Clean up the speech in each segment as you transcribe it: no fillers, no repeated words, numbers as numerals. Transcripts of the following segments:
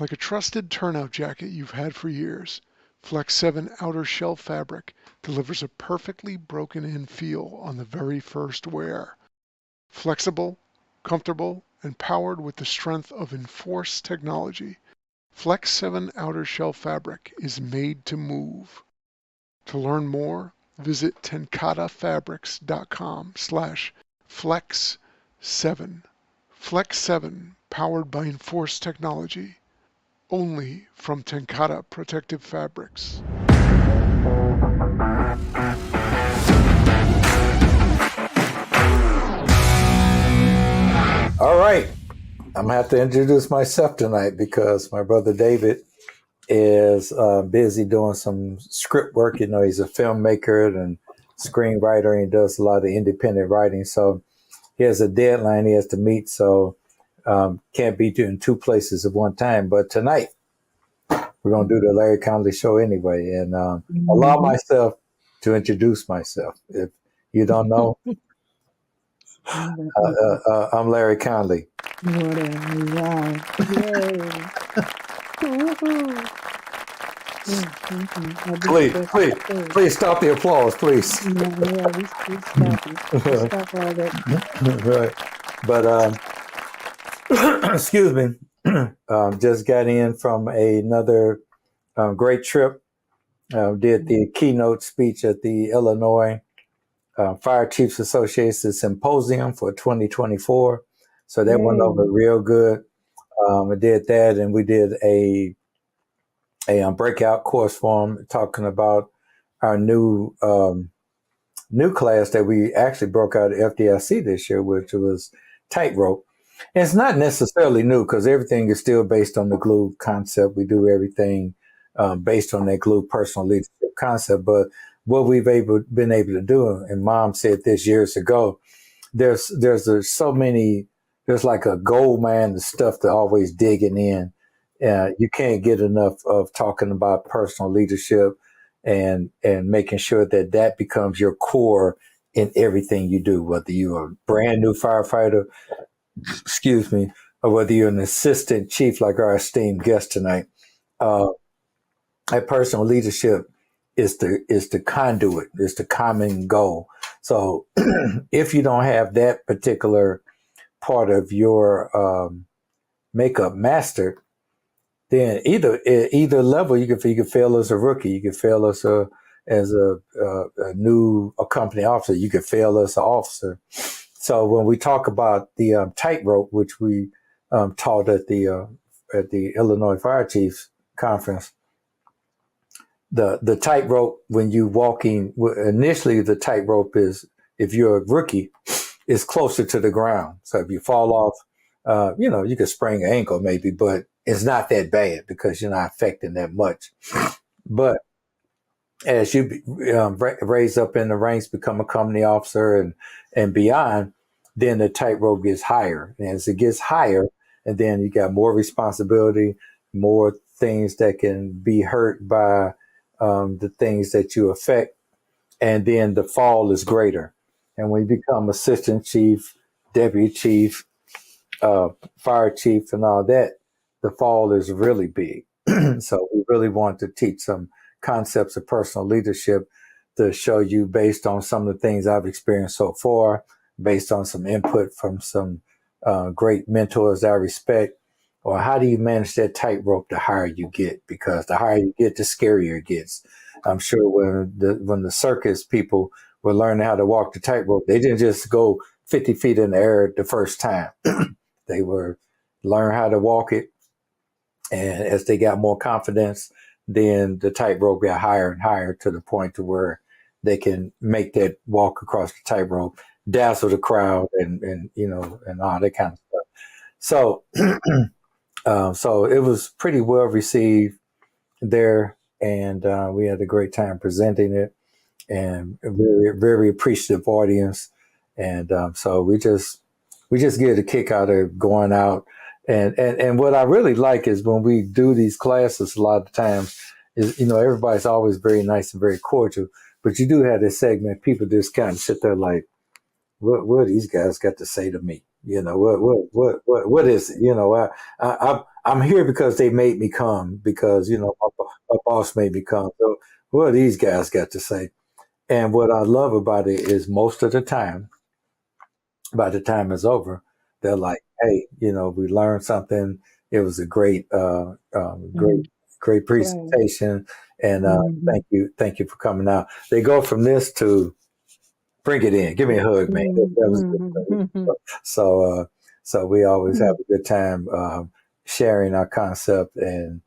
Like a trusted turnout jacket you've had for years, Flex 7 outer shell fabric delivers a perfectly broken-in feel on the very first wear. Flexible, comfortable, and powered with the strength of Enforce technology, Flex 7 outer shell fabric is made to move. To learn more, visit tenkatafabrics.com/flex7. Flex 7, powered by Enforce technology, only from Tenkata Protective Fabrics. All right. I'm going to have to introduce myself tonight because my brother David is busy doing some script work. You know, he's a filmmaker and screenwriter, and he does a lot of independent writing. So he has a deadline he has to meet, so can't be in two places at one time. But tonight, we're going to do the Larry Conley show anyway, and allow myself to introduce myself. If you don't know, I'm Larry Conley. Wow. Please stop the applause, please. We stop all that. Right. But excuse me, just got in from another great trip. Did the keynote speech at the Illinois Fire Chiefs Association Symposium for 2024. So that went over real good. I did that, and we did a breakout course for them talking about our new class that we actually broke out at FDIC this year, which was tightrope. And it's not necessarily new because everything is still based on the glue concept. We do everything based on that glue personal leadership concept. But what we've been able to do, and Mom said this years ago, there's like a gold mine of stuff to always digging in. You can't get enough of talking about personal leadership and making sure that becomes your core in everything you do, whether you're a brand new firefighter, or whether you're an assistant chief like our esteemed guest tonight. That personal leadership is the conduit, is the common goal. So if you don't have that particular part of your makeup mastered, then either level you can fail as a rookie, you can fail as a new company officer, you can fail as an officer. So when we talk about the tightrope, which we taught at the Illinois Fire Chiefs Conference, the tightrope, when you walking, initially the tightrope is, if you're a rookie, is closer to the ground. So if you fall off, you could sprain an ankle maybe, but it's not that bad because you're not affecting that much. But as you raise up in the ranks, become a company officer and beyond, then the tightrope gets higher. And as it gets higher, and then you got more responsibility, more things that can be hurt by the things that you affect, and then the fall is greater. And when you become assistant chief, deputy chief, fire chief, and all that, the fall is really big. So we really want to teach some concepts of personal leadership to show you, based on some of the things I've experienced so far, based on some input from some great mentors I respect, or how do you manage that tightrope the higher you get? Because the higher you get, the scarier it gets. I'm sure when the circus people were learning how to walk the tightrope, they didn't just go 50 feet in the air the first time. They were learn how to walk it. And as they got more confidence, then the tightrope got higher and higher to the point to where they can make that walk across the tightrope, dazzle the crowd, and all that kind of stuff. So, so it was pretty well received there, and we had a great time presenting it, and a very, very appreciative audience. And so we just get a kick out of going out. And what I really like is when we do these classes, a lot of times is, everybody's always very nice and very cordial, but you do have this segment, people just kind of sit there like, what these guys got to say to me? What is it? I'm here because they made me come, because, my boss made me come. So what do these guys got to say? And what I love about it is most of the time, by the time it's over, they're like, "Hey, we learned something. It was a great, Mm. great Class. presentation, and Mm-hmm. thank you for coming out." They go from this to bring it in, give me a hug, man. That was good. Mm-hmm. So, so we always have Mm. a good time sharing our concept and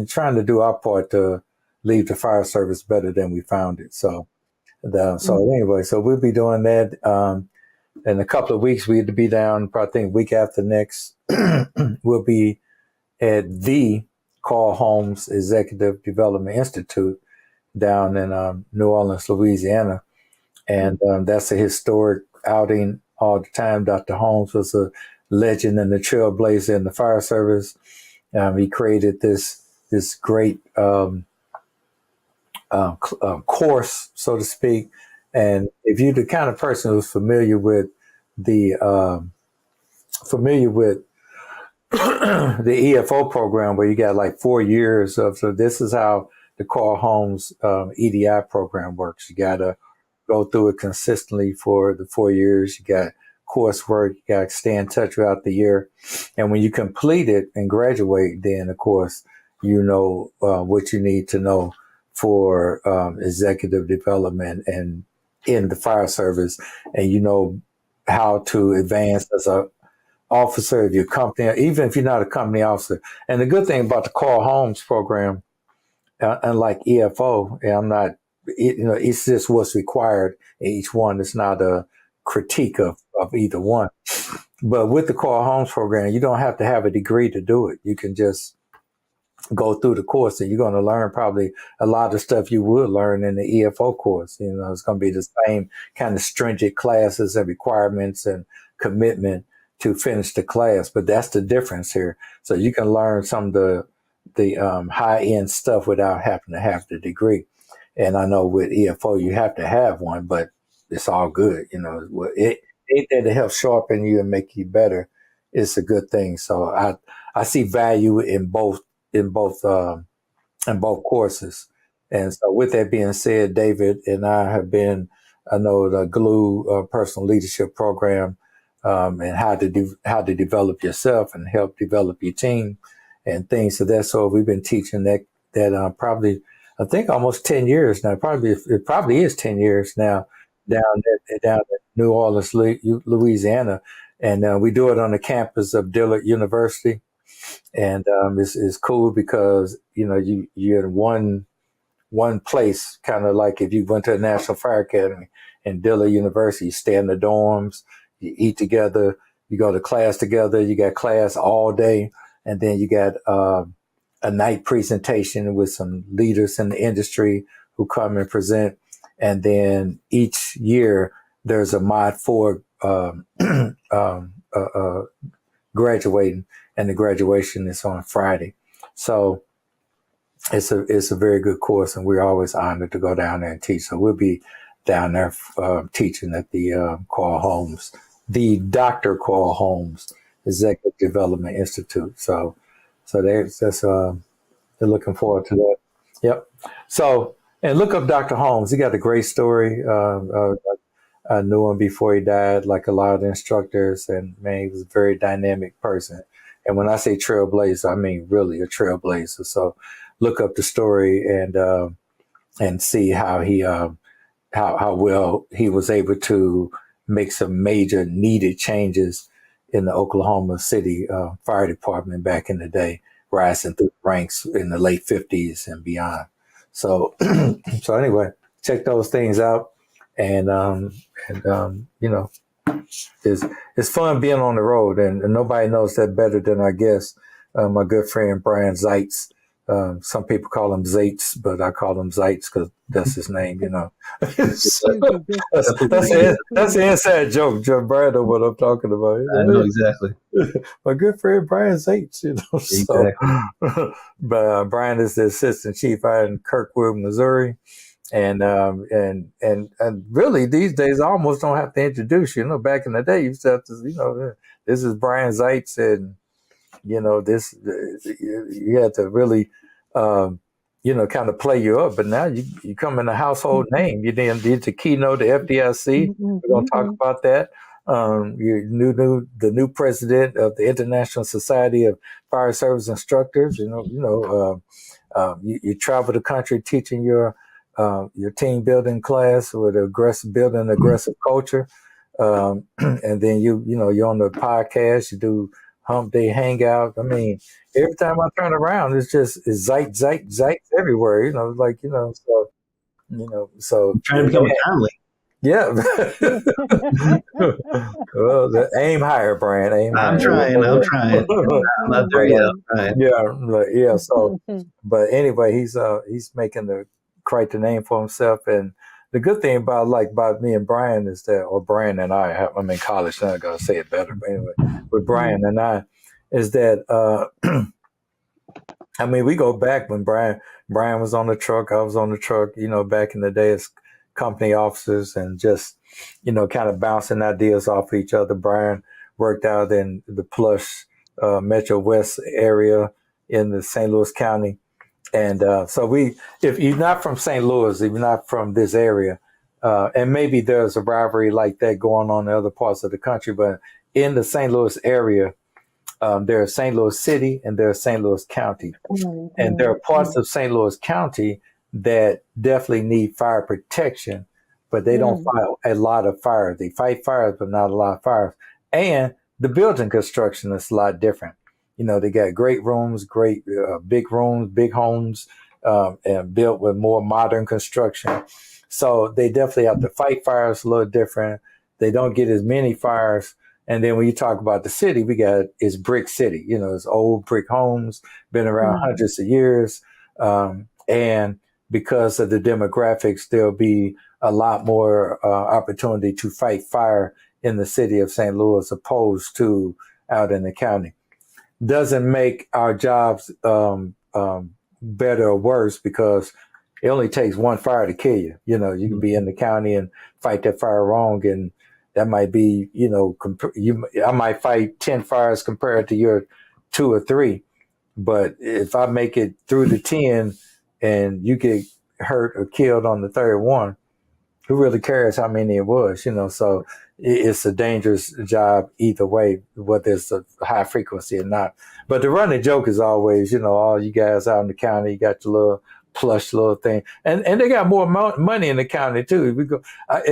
trying to do our part to leave the fire service better than we found it. So anyway, so we'll be doing that. In a couple of weeks, we had to be down, probably think week after next, we'll be at the Carl Holmes Executive Development Institute down in New Orleans, Louisiana. And that's a historic outing all the time. Dr. Holmes was a legend and a trailblazer in the fire service. He created this great course, so to speak. And if you're the kind of person who's familiar with the familiar with the EFO program, where you got like 4 years of, so this is how the Carl Holmes EDI program works. You got to go through it consistently for the 4 years. You got coursework. You got to stay in touch throughout the year. And when you complete it and graduate, then of course, what you need to know for executive development and in the fire service, and how to advance as a officer of your company, even if you're not a company officer. And the good thing about the Carl Holmes program, unlike EFO, and it's just what's required in each one. It's not a critique of either one. But with the Carl Holmes program, you don't have to have a degree to do it. You can just go through the course, and you're going to learn probably a lot of stuff you would learn in the EFO course. It's going to be the same kind of stringent classes and requirements and commitment to finish the class, but that's the difference here. So you can learn some of the high end stuff without having to have the degree. And I know with EFO you have to have one, but it's all good. It ain't there to help sharpen you and make you better. It's a good thing. So I see value in both courses. And so with that being said, David and I know the GLUE personal leadership program, and how to develop yourself and help develop your team and things of that sort. We've been teaching that probably, I think, almost 10 years now. It probably is 10 years now down at New Orleans, Louisiana. And we do it on the campus of Dillard University. And it's cool because you're in one place, kind of like if you went to the National Fire Academy and Dillard University. You stay in the dorms, you eat together, you go to class together, you got class all day, and then you got a night presentation with some leaders in the industry who come and present. And then each year there's a Mod 4 graduating, and the graduation is on Friday. So it's a very good course, and we're always honored to go down there and teach. So we'll be down there teaching at the the Dr. Carl Holmes Executive Development Institute. So they're looking forward to that. Yep. So, and look up Dr. Holmes. He got a great story. I knew him before he died, like a lot of the instructors, and man, he was a very dynamic person. And when I say trailblazer, I mean really a trailblazer. So look up the story and see how he how well he was able to make some major needed changes in the Oklahoma City Fire Department back in the day, rising through the ranks in the late 50s and beyond. So so anyway, check those things out, and it's fun being on the road, and nobody knows that better than our guest, my good friend Brian Zaitz. Some people call him Zaitz, but I call him Zaitz because that's his name, So, Excuse me. that's the inside joke. Brian know what I'm talking about. I know exactly. My good friend Brian Zaitz, So, Exactly. but Brian is the assistant chief out in Kirkwood, Missouri. And really these days I almost don't have to introduce you. Back in the day you used to have to, this is Brian Zaitz, and this you had to really, kind of play you up. But now you come in a household name. You did the keynote, the FDIC. We're gonna talk about that. You knew the new president of the International Society of Fire Service Instructors. You travel the country teaching your team building class with building aggressive culture. And then you're on the podcast, you do Hump Day Hangout. I mean, every time I turn around, it's Zaitz everywhere. So I'm trying to become a Conley. Yeah. Well, aim higher, Brian. Aim I'm higher. trying. I'm not there yet. Yeah. So, but anyway, he's making quite the name for himself. And the good thing about me and Brian is that, or Brian and I'm in college now. I gotta say it better. But anyway, with Brian and I, is that we go back when Brian was on the truck, I was on the truck. Back in the day as company officers, and just kind of bouncing ideas off each other. Brian worked out in the plush Metro West area in the St. Louis County. And so if you're not from St. Louis, if you're not from this area, and maybe there's a rivalry like that going on in other parts of the country, but in the St. Louis area, there's St. Louis City and there's St. Louis County. And there are parts of St. Louis County that definitely need fire protection, but they don't fight a lot of fires. They fight fires, but not a lot of fires. And the building construction is a lot different. They got great rooms, great big rooms, big homes, and built with more modern construction. So they definitely have to fight fires a little different. They don't get as many fires. And then when you talk about the city, it's brick city. It's old brick homes, been around hundreds of years. And because of the demographics, there'll be a lot more opportunity to fight fire in the city of St. Louis opposed to out in the county. Doesn't make our jobs better or worse, because it only takes one fire to kill you. You can be in the county and fight that fire wrong, and that might be, I might fight 10 fires compared to your 2 or 3. But if I make it through the 10 and you get hurt or killed on the third one, who really cares how many it was? So it's a dangerous job either way, whether it's a high frequency or not. But the running joke is always, all you guys out in the county, you got your little plush little thing, and they got more money in the county too. We go at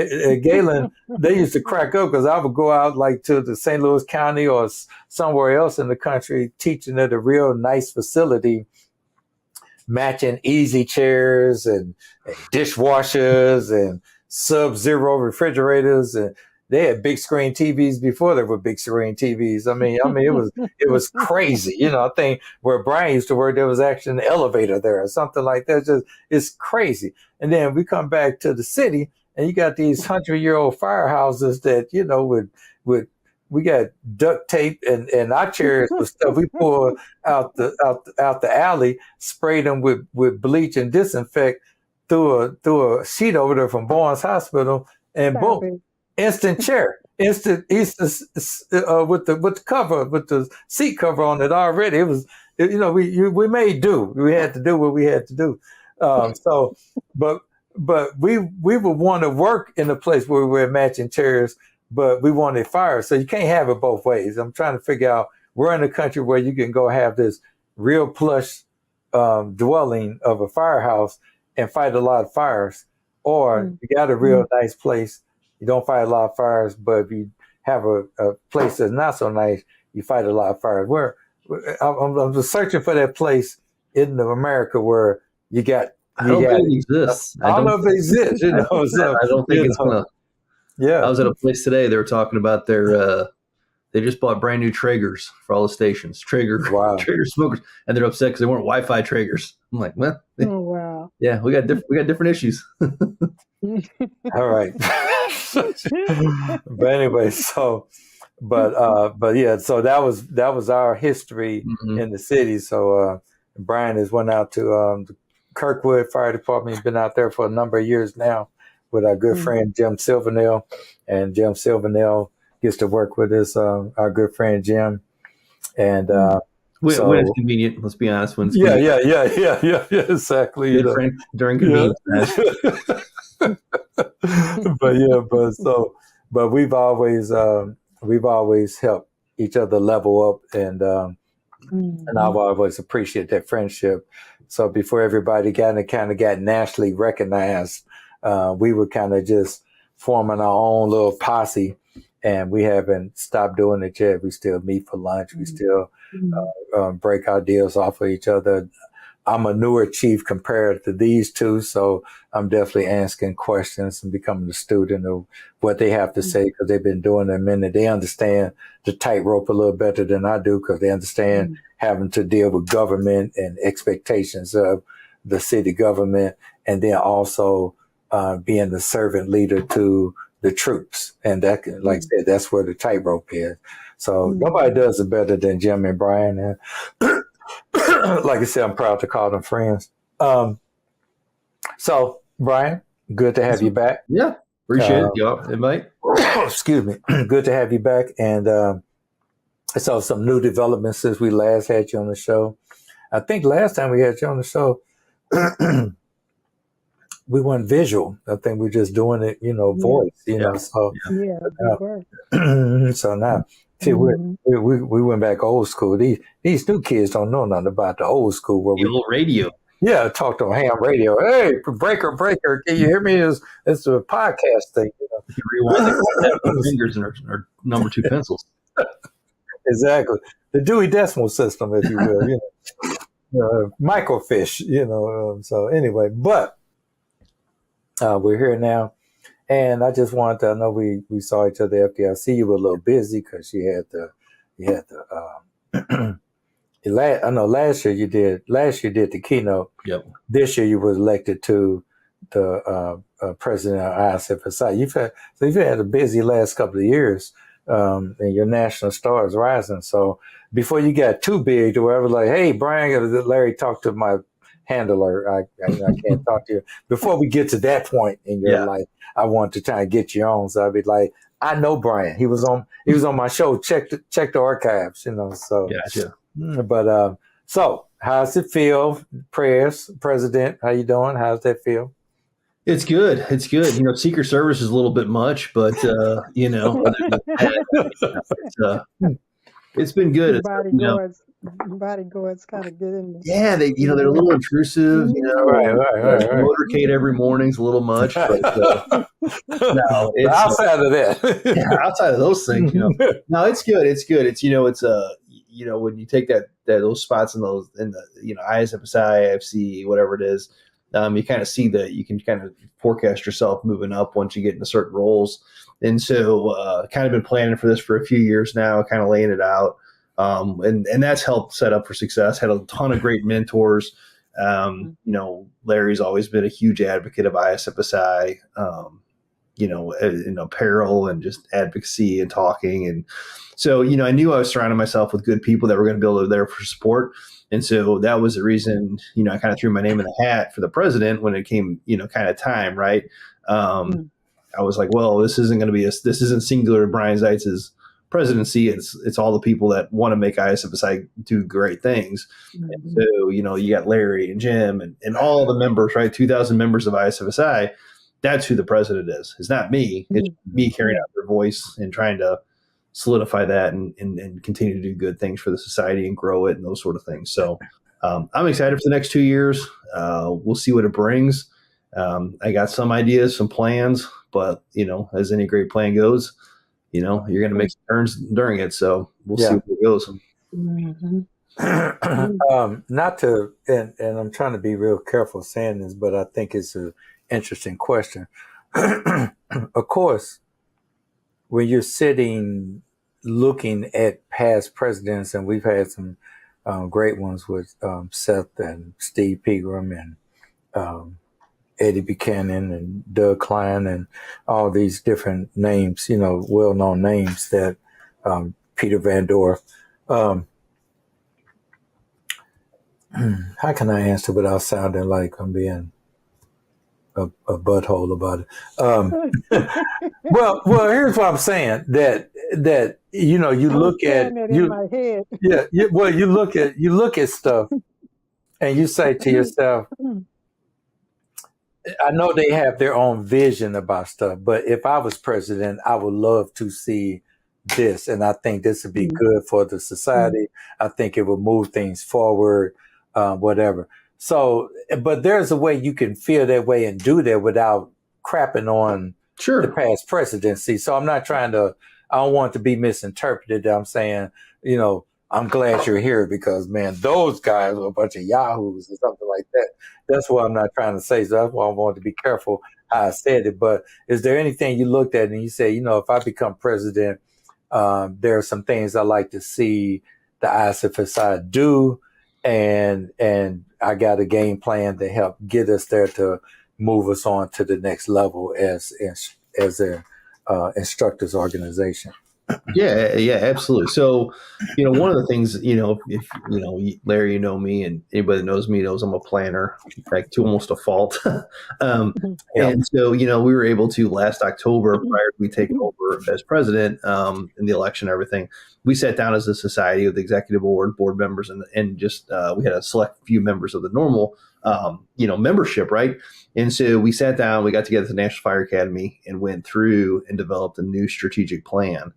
Galen, they used to crack up because I would go out like to the St. Louis County or somewhere else in the country teaching at a real nice facility, matching easy chairs and dishwashers and sub-zero refrigerators, and they had big screen TVs before there were big screen TVs. I mean, it was crazy. I think where Brian used to work, there was actually an elevator there or something like that. It's crazy. And then we come back to the city, and you got these 100-year-old firehouses that we got duct tape and our chairs with stuff we pull out the alley, sprayed them with bleach and disinfect through a sheet over there from Barnes Hospital, and boom. Instant chair, with the cover, with the seat cover on it already. It was, we made do. We had to do what we had to do. But we would want to work in a place where we were matching chairs, but we wanted fire. So you can't have it both ways. I'm trying to figure out, we're in a country where you can go have this real plush dwelling of a firehouse and fight a lot of fires, or you got a real nice place. You don't fight a lot of fires, but if you have a place that's not so nice, you fight a lot of fires. I'm just searching for that place in America where you got. I don't think it exists. I don't know if it exists. So, I don't think it's gonna. Yeah, I was at a place today. They were talking about their. They just bought brand new Traegers for all the stations. Traeger smokers, and they're upset because they weren't Wi-Fi Traegers. I'm like, well, oh wow, yeah, we got different issues. All right. But anyway, but yeah, so that was our history in the city. So Brian has went out to the Kirkwood Fire Department. He's been out there for a number of years now with our good friend Jim Silvernail, and Jim Silvernail gets to work with our good friend Jim, And when it's convenient, let's be honest. When it's yeah, exactly. During convenience. But we've always helped each other level up, and I've always appreciated that friendship. So before everybody kind of got nationally recognized, we were kind of just forming our own little posse, and we haven't stopped doing it yet. We still meet for lunch. We still break our deals off of each other. I'm a newer chief compared to these two, so I'm definitely asking questions and becoming a student of what they have to say, because they've been doing it a minute. They understand the tightrope a little better than I do, because they understand having to deal with government and expectations of the city government, and then also being the servant leader to the troops. And that, like I said, that's where the tightrope is. So nobody does it better than Jim and Brian. And like I said, I'm proud to call them friends. So, Brian, good to have you back. Yeah, appreciate it, y'all. Invite. Excuse me. Good to have you back. And I saw some new developments since we last had you on the show. I think last time we had you on the show, we weren't visual. I think we're just doing it, voice, know. So, so now, see, we went back old school. These new kids don't know nothing about the old school. Where the old radio. Yeah, talk to ham radio. Hey, breaker, can you hear me? It's a podcast thing. You can rewind the fingers and our number 2 pencils. Exactly. The Dewey Decimal System, if you will. Microfiche, so anyway, but we're here now. And I just wanted to, I know we saw each other at FDIC. You were a little busy because you had the I know last year you did the keynote. Yep. This year you were elected to the president of ISFSI. You've had a busy last couple of years, and your national star is rising. So before you got too big to wherever, like, hey, Brian, Larry, talk to my handler. I can't talk to you. Before we get to that point in your life, I want to try and get you on. So I'd be like, I know Brian. He was on my show. Check the archives, So gotcha. But so how's it feel? Prayers, President. How you doing? How's that feel? It's good. Secret Service is a little bit much, but it's been good. Body guards kind of get in there. Yeah, they're a little intrusive. Right. Motorcade every morning's a little much, but no, it's outside of that. Outside of those things, No, it's good. It's when you take those spots in the ISFSI, IFC, whatever it is, you kind of see that you can kind of forecast yourself moving up once you get into certain roles. And so kind of been planning for this for a few years now, kind of laying it out. And that's helped set up for success. Had a ton of great mentors. Larry's always been a huge advocate of ISFSI, in apparel and just advocacy and talking. And so, I knew I was surrounding myself with good people that were going to be able to be there for support. And so that was the reason, I kind of threw my name in the hat for the president when it came, kind of time, right? I was like, well, this isn't singular Brian Zaitz's presidency. It's all the people that want to make ISFSI do great things. And so, you got Larry and Jim and all the members, right? 2,000 members of ISFSI. That's who the president is. It's not me. It's me carrying out their voice and trying to solidify that and continue to do good things for the society and grow it and those sort of things. So I'm excited for the next 2 years. We'll see what it brings. I got some ideas, some plans, but as any great plan goes, you're going to make some turns during it. So we'll see where it goes. Not to, and I'm trying to be real careful saying this, but I think it's an interesting question. Of course, when you're sitting looking at past presidents, and we've had some great ones with Seth and Steve Pegram and Eddie Buchanan and Doug Klein and all these different names, well-known names that Peter Van Dorp. How can I answer without sounding like I'm being a butthole about it? Well, here's what I'm saying, that you know, you I was look at saying that in you, my head. yeah, well, you look at stuff and you say to yourself, I know they have their own vision about stuff, but if I was president, I would love to see this. And I think this would be good for the society. I think it would move things forward, whatever. So, but there's a way you can feel that way and do that without crapping on the past presidency. So I'm not trying to, I don't want it to be misinterpreted. I'm saying, you know, I'm glad you're here because, man, those guys are a bunch of yahoos or something like that. That's what I'm not trying to say. So that's why I wanted to be careful how I said it. But is there anything you looked at and you say, you know, if I become president, there are some things I like to see the ISFSI do, and I got a game plan to help get us there to move us on to the next level as a instructors organization. Yeah, absolutely. So, you know, one of the things, you know, if you know, Larry, you know me, and anybody that knows me knows I'm a planner, like to almost a fault. And so, you know, we were able to last October, prior to me taking over as president, in the election and everything, we sat down as a society with the executive board members, and just we had a select few members of the normal, you know, membership, right? And so we sat down, we got together at the National Fire Academy and went through and developed a new strategic plan.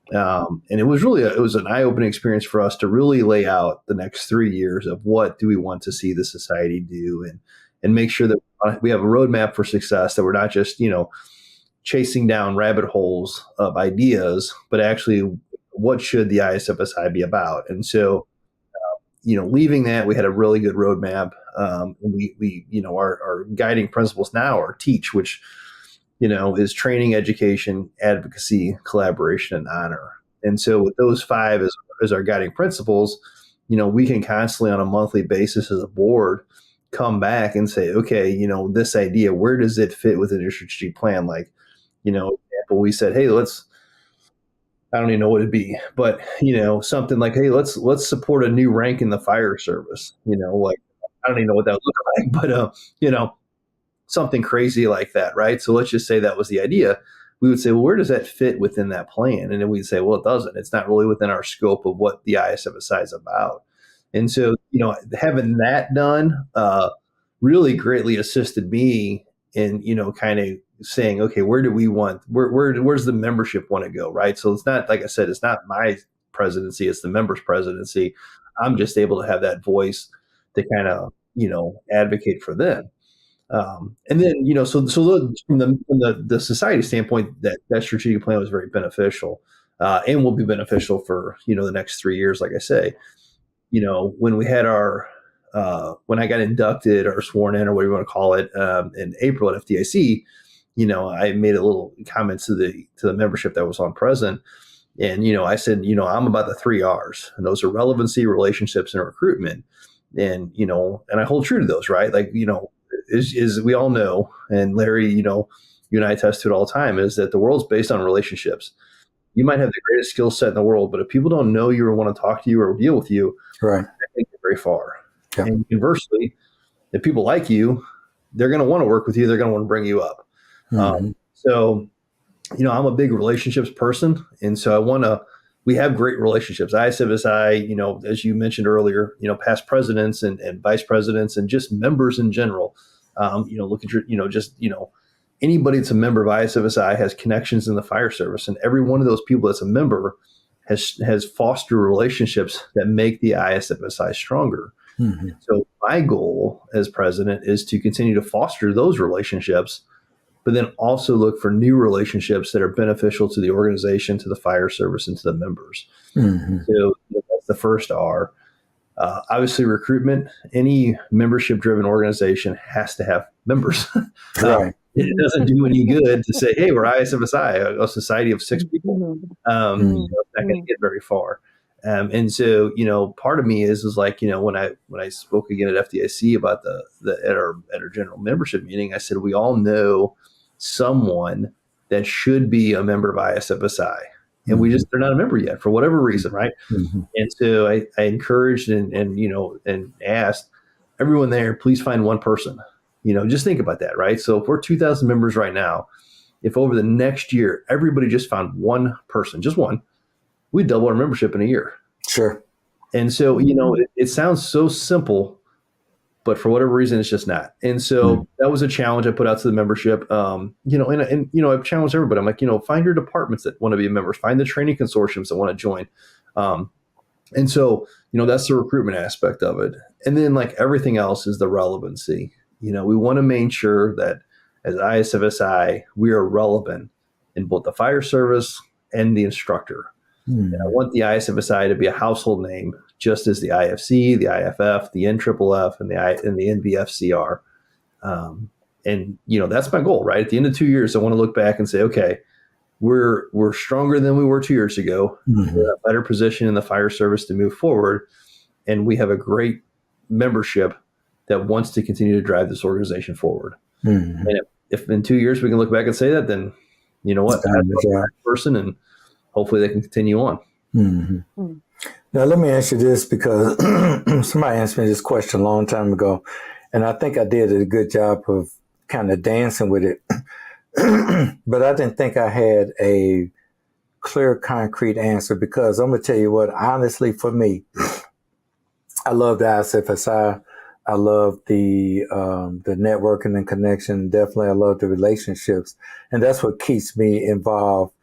And it was really it was an eye-opening experience for us to really lay out the next 3 years of what do we want to see the society do, and make sure that we have a roadmap for success, that we're not just, you know, chasing down rabbit holes of ideas, but actually what should the ISFSI be about. And so, you know, leaving that, we had a really good roadmap. We you know, our guiding principles now are TEACH, which, you know, is training, education, advocacy, collaboration, and honor. And so with those 5 as our guiding principles, you know, we can constantly on a monthly basis as a board come back and say, okay, you know, this idea, where does it fit within your strategic plan? Like, you know, example, we said, hey, I don't even know what it'd be, but, you know, something like, hey, let's support a new rank in the fire service. You know, like, I don't even know what that would look like, but, you know, something crazy like that, right? So let's just say that was the idea. We would say, well, where does that fit within that plan? And then we'd say, well, it doesn't. It's not really within our scope of what the ISFSI is about. And so, you know, having that done really greatly assisted me in, you know, kind of saying, okay, where's the membership want to go, right? So it's not, like I said, it's not my presidency, it's the members' presidency. I'm just able to have that voice to kind of, you know, advocate for them. And then, you know, so from the society standpoint, that strategic plan was very beneficial, and will be beneficial for, you know, the next 3 years. Like I say, you know, when we had when I got inducted or sworn in or whatever you want to call it, in April at FDIC, you know, I made a little comment to the membership that was on present. And, you know, I said, you know, I'm about the 3 R's, and those are relevancy, relationships, and recruitment. And, you know, and I hold true to those, right? Like, you know, is we all know, and Larry, you know, you and I attest to it all the time, is that the world's based on relationships. You might have the greatest skill set in the world, but if people don't know you or want to talk to you or deal with you, right, that can't get very far. Yeah. And conversely, if people like you, they're going to want to work with you. They're going to want to bring you up. Mm-hmm. So, you know, I'm a big relationships person. And so we have great relationships. ISFSI, you know, as you mentioned earlier, you know, past presidents and vice presidents and just members in general, you know, look at your, you know, just, you know, anybody that's a member of ISFSI has connections in the fire service, and every one of those people that's a member has fostered relationships that make the ISFSI stronger. Mm-hmm. So my goal as president is to continue to foster those relationships, but then also look for new relationships that are beneficial to the organization, to the fire service, and to the members. Mm-hmm. So that's the first R. Obviously, recruitment. Any membership-driven organization has to have members. Right. It doesn't do any good to say, hey, we're ISFSI, a society of 6 people. You know, it's not going to get very far. And so, you know, part of me is like, you know, when I spoke again at FDIC about at our general membership meeting, I said, we all know someone that should be a member of ISFSI, and they're not a member yet for whatever reason, right? Mm-hmm. And so I encouraged and you know, and asked everyone there, please find one person. You know, just think about that, right? So if we're 2,000 members right now, if over the next year everybody just found one person, just one, we double our membership in a year. Sure. And so, it sounds so simple, but for whatever reason, it's just not. And so that was a challenge I put out to the membership. And I've challenged everybody. I'm like, find your departments that want to be members, find the training consortiums that want to join. And so, that's the recruitment aspect of it. And then like everything else is the relevancy. We want to make sure that as ISFSI, we are relevant in both the fire service and the instructor. And I want the ISFSI to be a household name, just as the IFC, the IFF, the NFFF, and the NBFCR. And that's my goal, right? At the end of 2 years, I want to look back and say, okay, we're stronger than we were 2 years ago. We're in a better position in the fire service to move forward, and we have a great membership that wants to continue to drive this organization forward. And if in 2 years we can look back and say that, then you know what, that's the right person, and hopefully they can continue on. Now, let me ask you this, because somebody asked me this question a long time ago, and I think I did a good job of kind of dancing with it. But I didn't think I had a clear, concrete answer, because I'm going to tell you what, honestly, for me, I love the ISFSI. I love the networking and connection. Definitely, I love the relationships. And that's what keeps me involved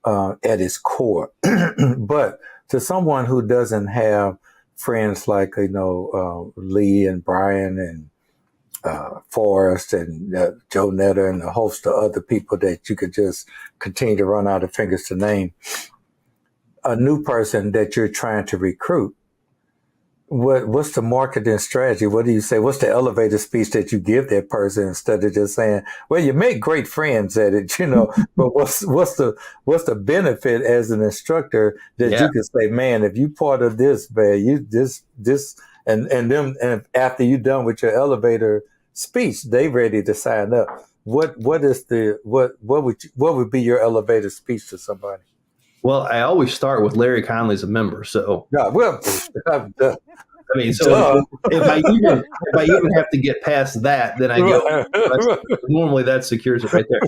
at its core. But to someone who doesn't have friends like, Lee and Brian and Forrest and Joe Netter and a host of other people that you could just continue to run out of fingers to name, a new person that you're trying to recruit, what's the marketing strategy? What do you say? What's the elevator speech that you give that person, instead of just saying, well, you make great friends at it, but what's the benefit as an instructor that you can say, man, if you part of this, man, you this and after you're done with your elevator speech, they ready to sign up. What would be your elevator speech to somebody? Well, I always start with Larry Conley as a member. So, I mean, so if I even have to get past that, then I go. Normally, that secures it right there.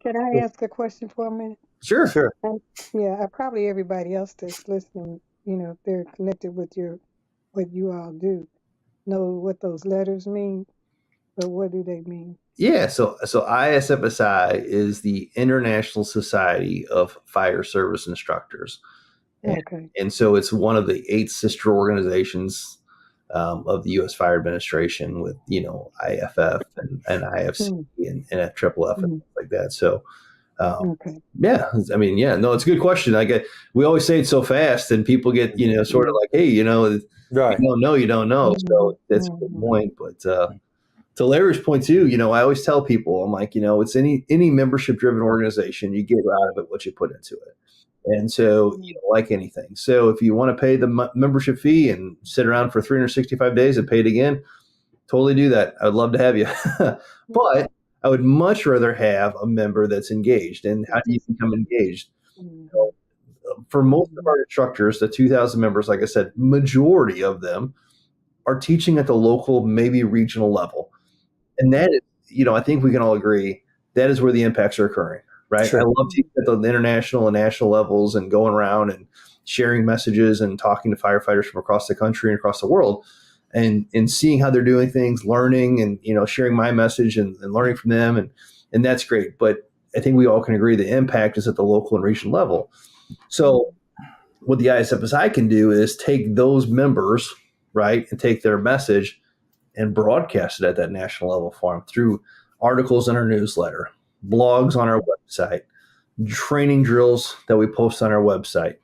Can I ask a question for a minute? Sure. Yeah, probably everybody else that's listening, if they're connected with what you all do, know what those letters mean, but what do they mean? Yeah, so ISFSI is the International Society of Fire Service Instructors. And so it's one of the 8 sister organizations of the U.S. Fire Administration, with IFF and IFC and NFFF and things like that. So it's a good question. We always say it so fast, and people get sort of like, hey, you don't know. So that's a good point. But to Larry's point too, I always tell people, I'm like, it's any membership driven organization, you get out of it what you put into it. And so, like anything. So if you want to pay the membership fee and sit around for 365 days and pay it again, totally do that. I would love to have you. But I would much rather have a member that's engaged. And how do you become engaged? For most of our instructors, the 2,000 members, like I said, majority of them are teaching at the local, maybe regional level. And that is, I think we can all agree, that is where the impacts are occurring, right? Sure. I love teaching at the international and national levels and going around and sharing messages and talking to firefighters from across the country and across the world, and seeing how they're doing things, learning and, sharing my message and learning from them. And that's great. But I think we all can agree the impact is at the local and regional level. So what the ISFSI can do is take those members, right, and take their message and broadcast it at that national level for them through articles in our newsletter, blogs on our website, training drills that we post on our website,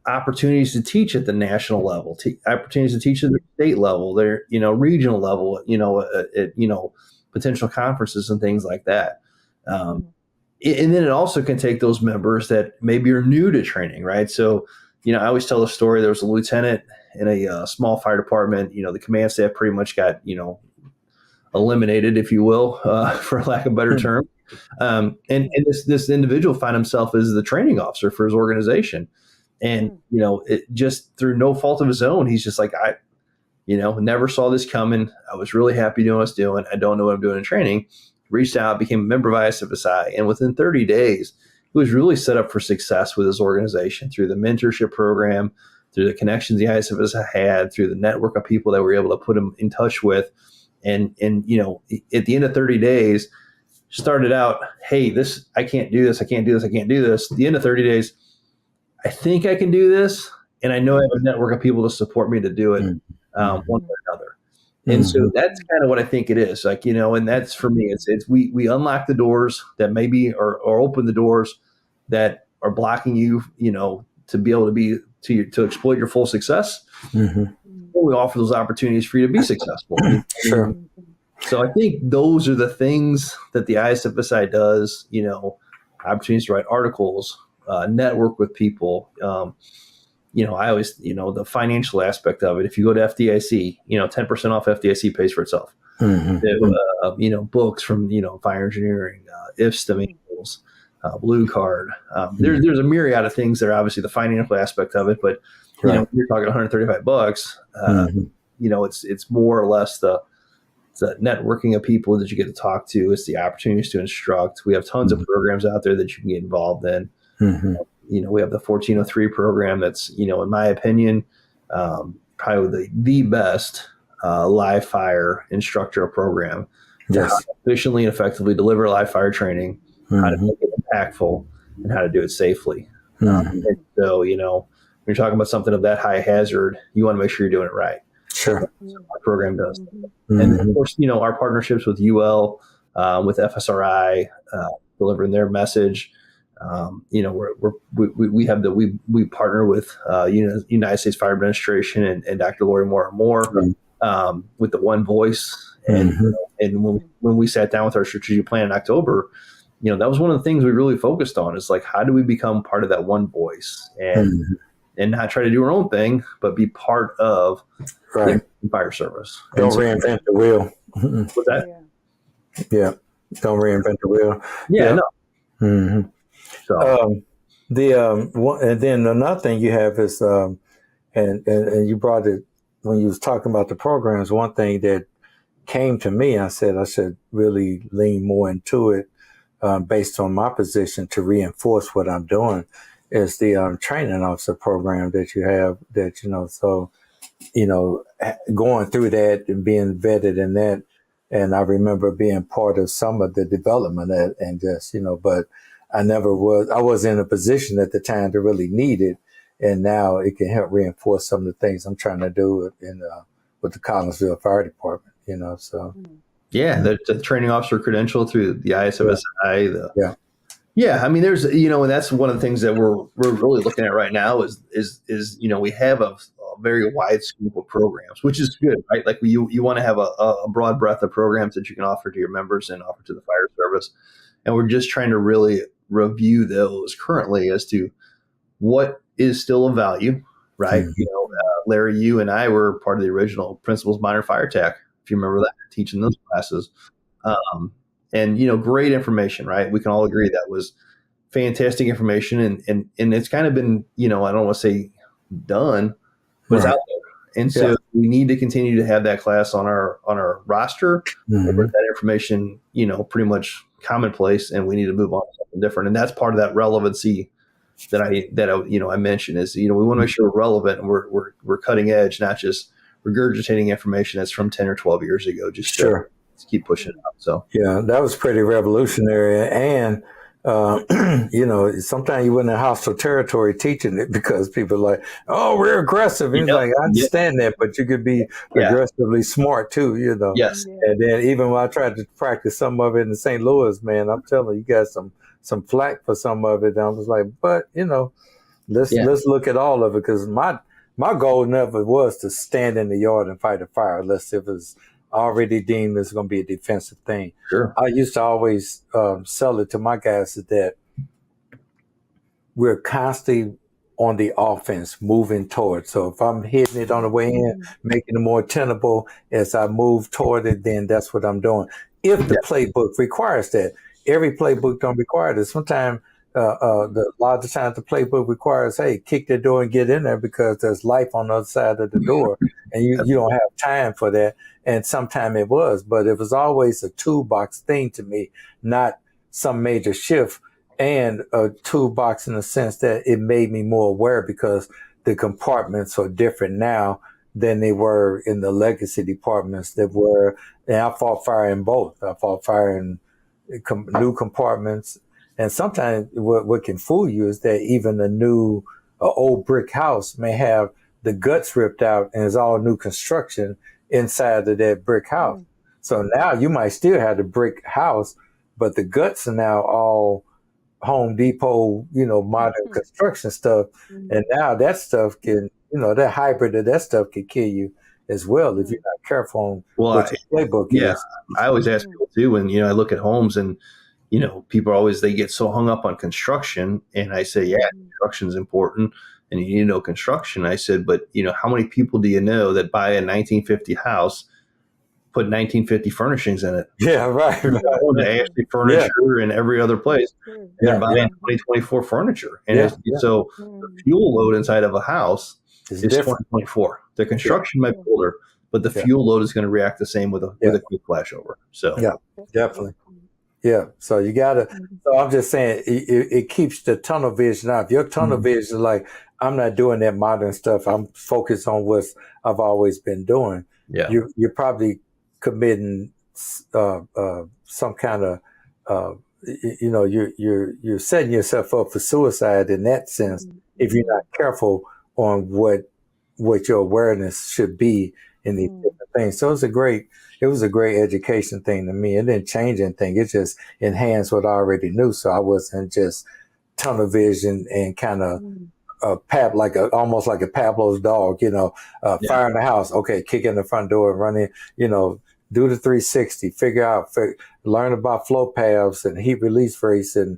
opportunities to teach at the national level, opportunities to teach at the state level, their regional level, at potential conferences and things like that. And then it also can take those members that maybe are new to training, right? So, I always tell the story. There was a lieutenant in a small fire department. The command staff pretty much got, eliminated, if you will, for lack of a better term. And this individual found himself as the training officer for his organization. And, it just through no fault of his own, he's just like, I never saw this coming. I was really happy doing what I was doing. I don't know what I'm doing in training. Reached out, became a member of ISFSI. And within 30 days, was really set up for success with his organization through the mentorship program, through the connections the ISFS had, through the network of people that were able to put him in touch with. And at the end of 30 days, started out, hey, I can't do this. I can't do this. I can't do this. At the end of 30 days, I think I can do this. And I know I have a network of people to support me to do it one way or another. And so that's kind of what I think it is. Like, and that's for me, it's we unlock the doors that maybe or open the doors that are blocking you, to be able to exploit your full success. And we offer those opportunities for you to be successful. Sure. So I think those are the things that the ISFSI does, opportunities to write articles, network with people. I always, the financial aspect of it. If you go to FDIC, 10% off FDIC pays for itself. Books from, fire engineering, IFSTA manuals, Blue Card. There's a myriad of things that are obviously the financial aspect of it, but when you're talking $135, it's more or less the networking of people that you get to talk to. It's the opportunities to instruct. We have tons of programs out there that you can get involved in. We have the 1403 program that's, in my opinion, probably the best live fire instructor program. Yes. How to efficiently and effectively deliver live fire training, how to make it impactful, and how to do it safely. And so, when you're talking about something of that high hazard, you want to make sure you're doing it right. Sure. Our program does. And of course, our partnerships with UL, with FSRI, delivering their message. We partner with United States Fire Administration and Dr. Lori Moore with the One Voice. And when we sat down with our strategic plan in October, that was one of the things we really focused on. Is like, how do we become part of that one voice and not try to do our own thing, but be part of the fire service. Don't reinvent the wheel. What's that? Yeah. Don't reinvent the wheel. Yeah. No. So and then another thing you have is and you brought it when you was talking about the programs. One thing that came to me, I said I should really lean more into it based on my position to reinforce what I'm doing. Is the training officer program that you have that going through that and being vetted in that. And I remember being part of some of the development of that and just but I was in a position at the time to really need it. And now it can help reinforce some of the things I'm trying to do with the Collinsville Fire Department, so. Yeah, the training officer credential through the ISFSI. Yeah. I mean, there's, and that's one of the things that we're really looking at right now is we have a very wide scope of programs, which is good, right? Like you want to have a broad breadth of programs that you can offer to your members and offer to the fire service. And we're just trying to really review those currently as to what is still of value, right? Larry, you and I were part of the original Principles Minor Fire Tech, if you remember that, teaching those classes. And, great information, right? We can all agree that was fantastic information. And it's kind of been, I don't want to say done, but it's out there. And so we need to continue to have that class on our roster, where that information, pretty much commonplace, and we need to move on to something different. And that's part of that relevancy that I mentioned is, we want to make sure we're relevant and we're cutting edge, not just regurgitating information that's from 10 or 12 years ago, just to keep pushing it up. So, that was pretty revolutionary. And, sometimes you went in hostile territory teaching it because people are like, oh, we're aggressive. And I understand that, but you could be aggressively smart too, Yes. And then even when I tried to practice some of it in St. Louis, man, I'm telling you, got some flack for some of it. And I was like, but, let's look at all of it, because my goal never was to stand in the yard and fight a fire unless it was already deemed as going to be a defensive thing. Sure. I used to always sell it to my guys that we're constantly on the offense, moving towards. So if I'm hitting it on the way in, making it more tenable as I move toward it, then that's what I'm doing. If the playbook requires that. Every playbook don't require this. Sometimes a lot of the times the playbook requires, hey, kick the door and get in there because there's life on the other side of the door, and you don't have time for that. And sometimes it was, but it was always a toolbox thing to me, not some major shift. and a toolbox in the sense that it made me more aware because the compartments are different now than they were in the legacy departments that were, and I fought fire in both. I fought fire in new compartments. And sometimes what can fool you is that even a new, old brick house may have the guts ripped out and it's all new construction inside of that brick house. So now you might still have the brick house, but the guts are now all Home Depot, modern construction stuff. And now that stuff can, that hybrid of that stuff can kill you as well if you're not careful on what your playbook is. I always ask people too when, I look at homes and, people they get so hung up on construction. And I say, yeah, construction is important and you need to know construction. I said, but, how many people do you know that buy a 1950 house, put 1950 furnishings in it? Yeah, right. The Ashley furniture and every other place. And they're buying 2024 furniture. And so the fuel load inside of a house is 2024. The construction might be older, but the fuel load is going to react the same with a quick flashover. So yeah, definitely. Yeah. So you gotta, so I'm just saying it keeps the tunnel vision out. If your tunnel vision is like, I'm not doing that modern stuff, I'm focused on what I've always been doing. Yeah. You're probably committing some kind of you're setting yourself up for suicide in that sense if you're not careful on what your awareness should be in these different things. So it was a great education thing to me. It didn't change anything. It just enhanced what I already knew. So I wasn't just tunnel vision and kind of almost like a Pavlov's dog, fire in the house. Okay, kick in the front door and run in, do the 360, learn about flow paths and heat release rates and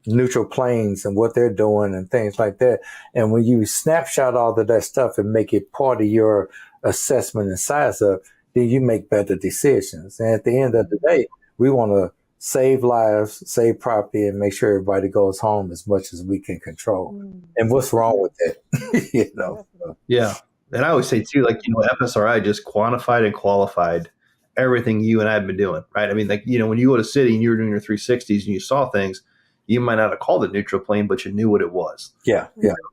neutral planes and what they're doing and things like that. And when you snapshot all of that stuff and make it part of your assessment and size up, then you make better decisions. And at the end of the day, we want to save lives, save property, and make sure everybody goes home as much as we can control. And what's wrong with that? Yeah. And I always say too, FSRI just quantified and qualified everything you and I have been doing, right? I mean, when you go to city and you were doing your 360s and you saw things, you might not have called it neutral plane, but you knew what it was. Yeah.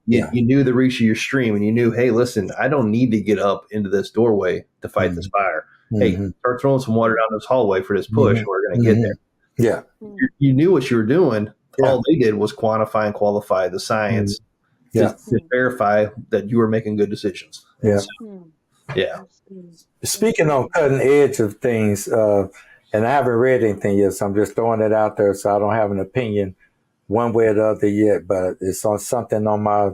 You knew the reach of your stream and you knew, hey, listen, I don't need to get up into this doorway to fight this fire. Hey, start throwing some water down this hallway for this push. We're going to get there. Yeah. You knew what you were doing. All they did was quantify and qualify the science to verify that you were making good decisions. Yeah. So, yeah. Speaking on cutting edge of things, and I haven't read anything yet, so I'm just throwing it out there so I don't have an opinion one way or the other yet, but it's on something on my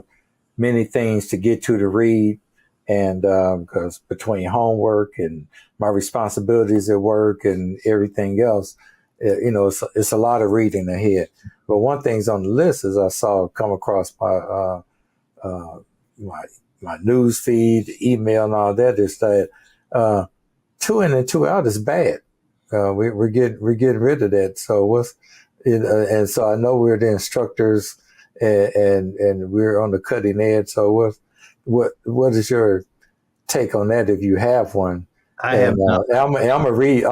many things to get to read. And because between homework and my responsibilities at work and everything else, it's a lot of reading ahead. But one thing's on the list is I saw come across my news feed, email, and all that is that 2 in and 2 out is bad. We're getting rid of that. So and so I know we're the instructors and we're on the cutting edge. So what is your take on that if you have one? I'm gonna read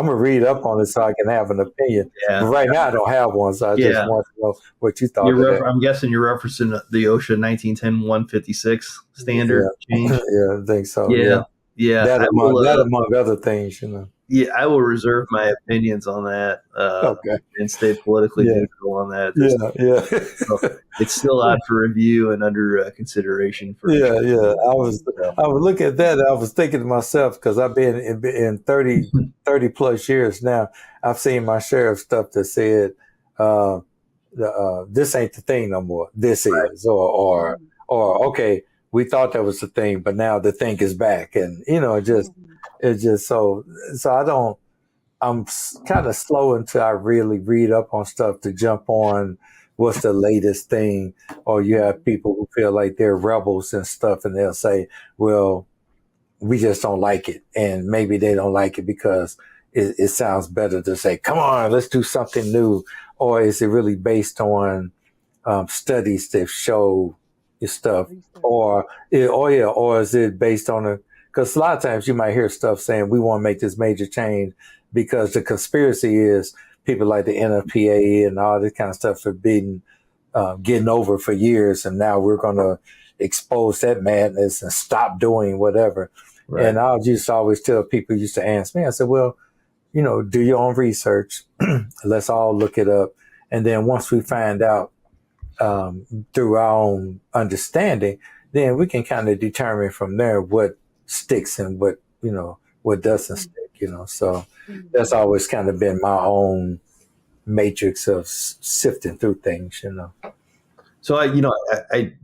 up on it so I can have an opinion. Yeah. But right now I don't have one, so I just want to know what you thought. I'm guessing you're referencing the OSHA 1910-156 standard change. Yeah, I think so. Yeah. That among other things, Yeah, I will reserve my opinions on that and stay politically neutral on that. So it's still out for review and under consideration. I was looking at that. I was thinking to myself, because I've been in 30 plus years now, I've seen my share of stuff that said, this ain't the thing no more. This is, or okay, we thought that was the thing, but now the thing is back. And, it's just so I'm kind of slow until I really read up on stuff to jump on what's the latest thing. Or you have people who feel like they're rebels and stuff, and they'll say, well, we just don't like it. And maybe they don't like it because it sounds better to say, come on, let's do something new. Or is it really based on studies that show your stuff? Or is it based on because a lot of times you might hear stuff saying we want to make this major change because the conspiracy is people like the NFPA and all this kind of stuff have been getting over for years, and now we're going to expose that madness and stop doing whatever. Right. And I used to always tell people, used to ask me, I said, well, do your own research. Let's all look it up. And then once we find out through our own understanding, then we can kind of determine from there what sticks and what doesn't stick, So that's always kind of been my own matrix of sifting through things, So I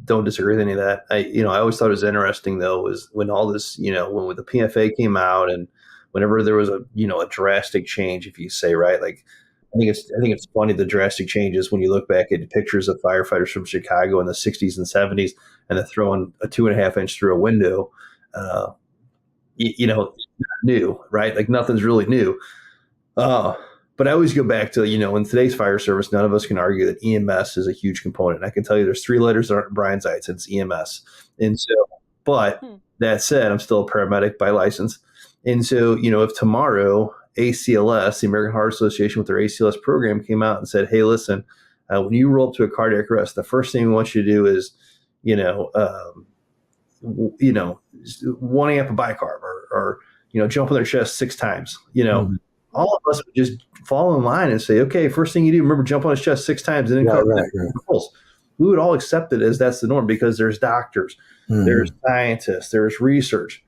don't disagree with any of that. I always thought it was interesting though, was when all this, when the PFA came out and whenever there was a drastic change, if you say, right, like I think it's funny, the drastic changes when you look back at pictures of firefighters from Chicago in the 60s and 70s and they're throwing a 2.5 inch through a window. New, right? Like nothing's really new. But I always go back to, in today's fire service, none of us can argue that EMS is a huge component. I can tell you there's 3 letters that aren't Brian Zaitz, it's EMS. And so, but that said, I'm still a paramedic by license. And so, if tomorrow ACLS, the American Heart Association with their ACLS program came out and said, hey, listen, when you roll up to a cardiac arrest, the first thing we want you to do is, 1 amp of bicarb or jump on their chest 6 times, all of us would just fall in line and say, okay, first thing you do, remember, jump on his chest 6 times and then cover right. We would all accept it as that's the norm because there's doctors, there's scientists, there's research,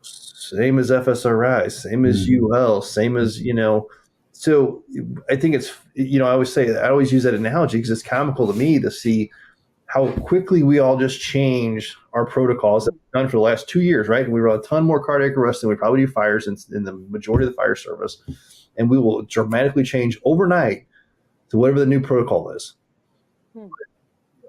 same as FSRI, same as UL, same as, so I think it's, I always use that analogy because it's comical to me to see how quickly we all just change our protocols that we've done for the last 2 years, right? And we run a ton more cardiac arrests than we probably do fires in the majority of the fire service. And we will dramatically change overnight to whatever the new protocol is.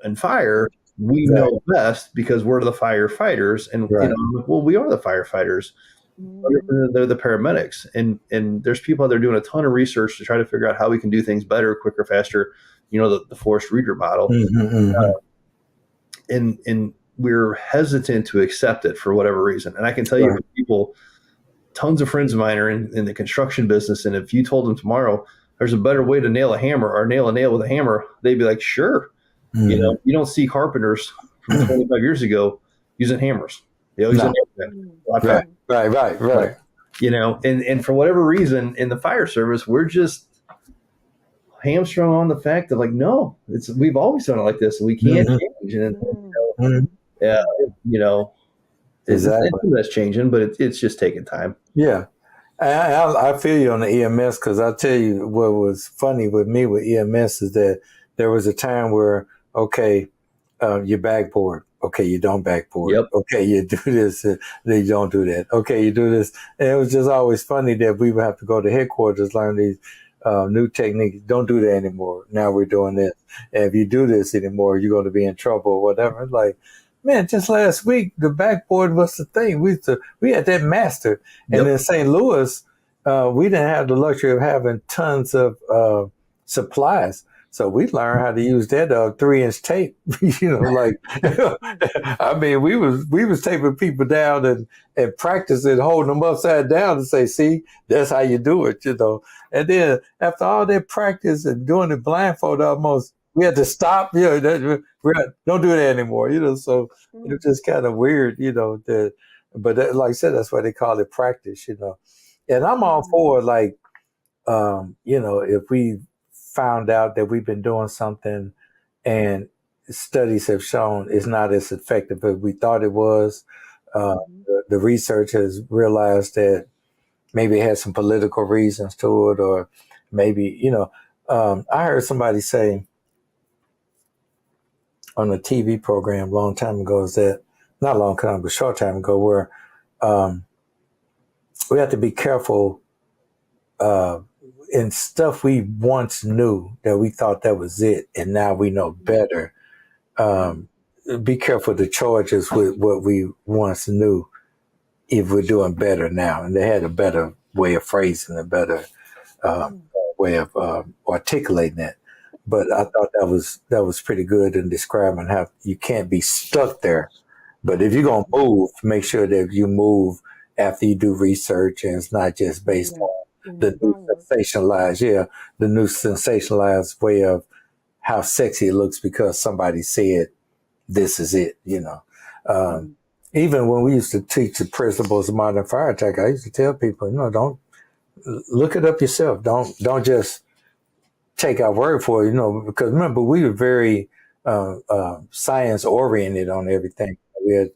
And fire, we know best because we're the firefighters. And, we are the firefighters. They're the paramedics. And there's people out there doing a ton of research to try to figure out how we can do things better, quicker, faster, the Forrest Reader model. And we're hesitant to accept it for whatever reason. And I can tell you, people, tons of friends of mine are in the construction business. And if you told them tomorrow there's a better way to nail a hammer or nail a nail with a hammer, they'd be like, sure. You don't see carpenters from 25 years ago using hammers. They always right. And for whatever reason in the fire service, we're just hamstrung on the fact that we've always done it like this and we can't change. And exactly. That's changing, but it's just taking time. Yeah. I feel you on the EMS because I'll tell you what was funny with me with EMS is that there was a time where, you backboard. Okay, you don't backboard. Yep. Okay, you do this, then you don't do that. Okay, you do this. And it was just always funny that we would have to go to headquarters, learn these new techniques. Don't do that anymore. Now we're doing this. And if you do this anymore, you're going to be in trouble or whatever. It's like, man, just last week, the backboard was the thing. We had that mastered. And in St. Louis, we didn't have the luxury of having tons of supplies. So we learned how to use that 3-inch tape, I mean, we was taping people down and practicing, holding them upside down and say, see, that's how you do it, And then after all that practice and doing it blindfold almost, we had to stop, don't do that anymore, So it was just kind of weird, but that, like I said, that's why they call it practice, And I'm all for if we found out that we've been doing something and studies have shown it's not as effective as we thought it was. The research has realized that maybe it had some political reasons to it, or maybe, I heard somebody say on a TV program a long time ago, not a long time, but a short time ago, where we have to be careful in stuff we once knew that we thought that was it, and now we know better. Be careful to charge us with what we once knew if we're doing better now. And they had a better way of phrasing, a better way of articulating it. But I thought that was pretty good in describing how you can't be stuck there. But if you're going to move, make sure that you move after you do research and it's not just based on the new sensationalized, the new sensationalized way of how sexy it looks because somebody said this is it, Even when we used to teach the principles of modern fire attack, I used to tell people, don't look it up yourself. Don't just take our word for it, because remember, we were very science oriented on everything. We had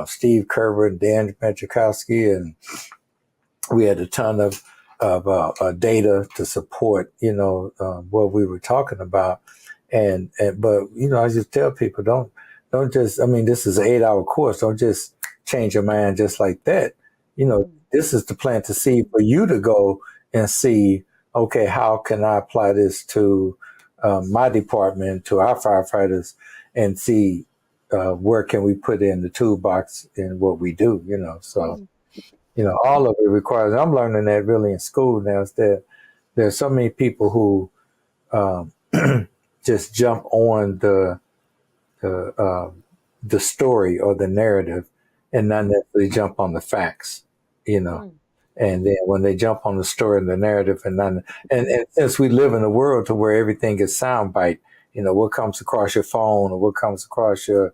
Steve Kerber and Dan Petrikowski, and we had a ton of data to support, what we were talking about. But I just tell people, don't just, this is an 8-hour course. Don't just change your mind just like that. This is to plant the seed for you to go and see, okay, how can I apply this to my department, to our firefighters, and see where can we put in the toolbox in what we do, So, all of it requires, I'm learning that really in school now, is that there's so many people who just jump on the story or the narrative and not necessarily jump on the facts, And then when they jump on the story and the narrative and since we live in a world to where everything is soundbite, what comes across your phone or what comes across your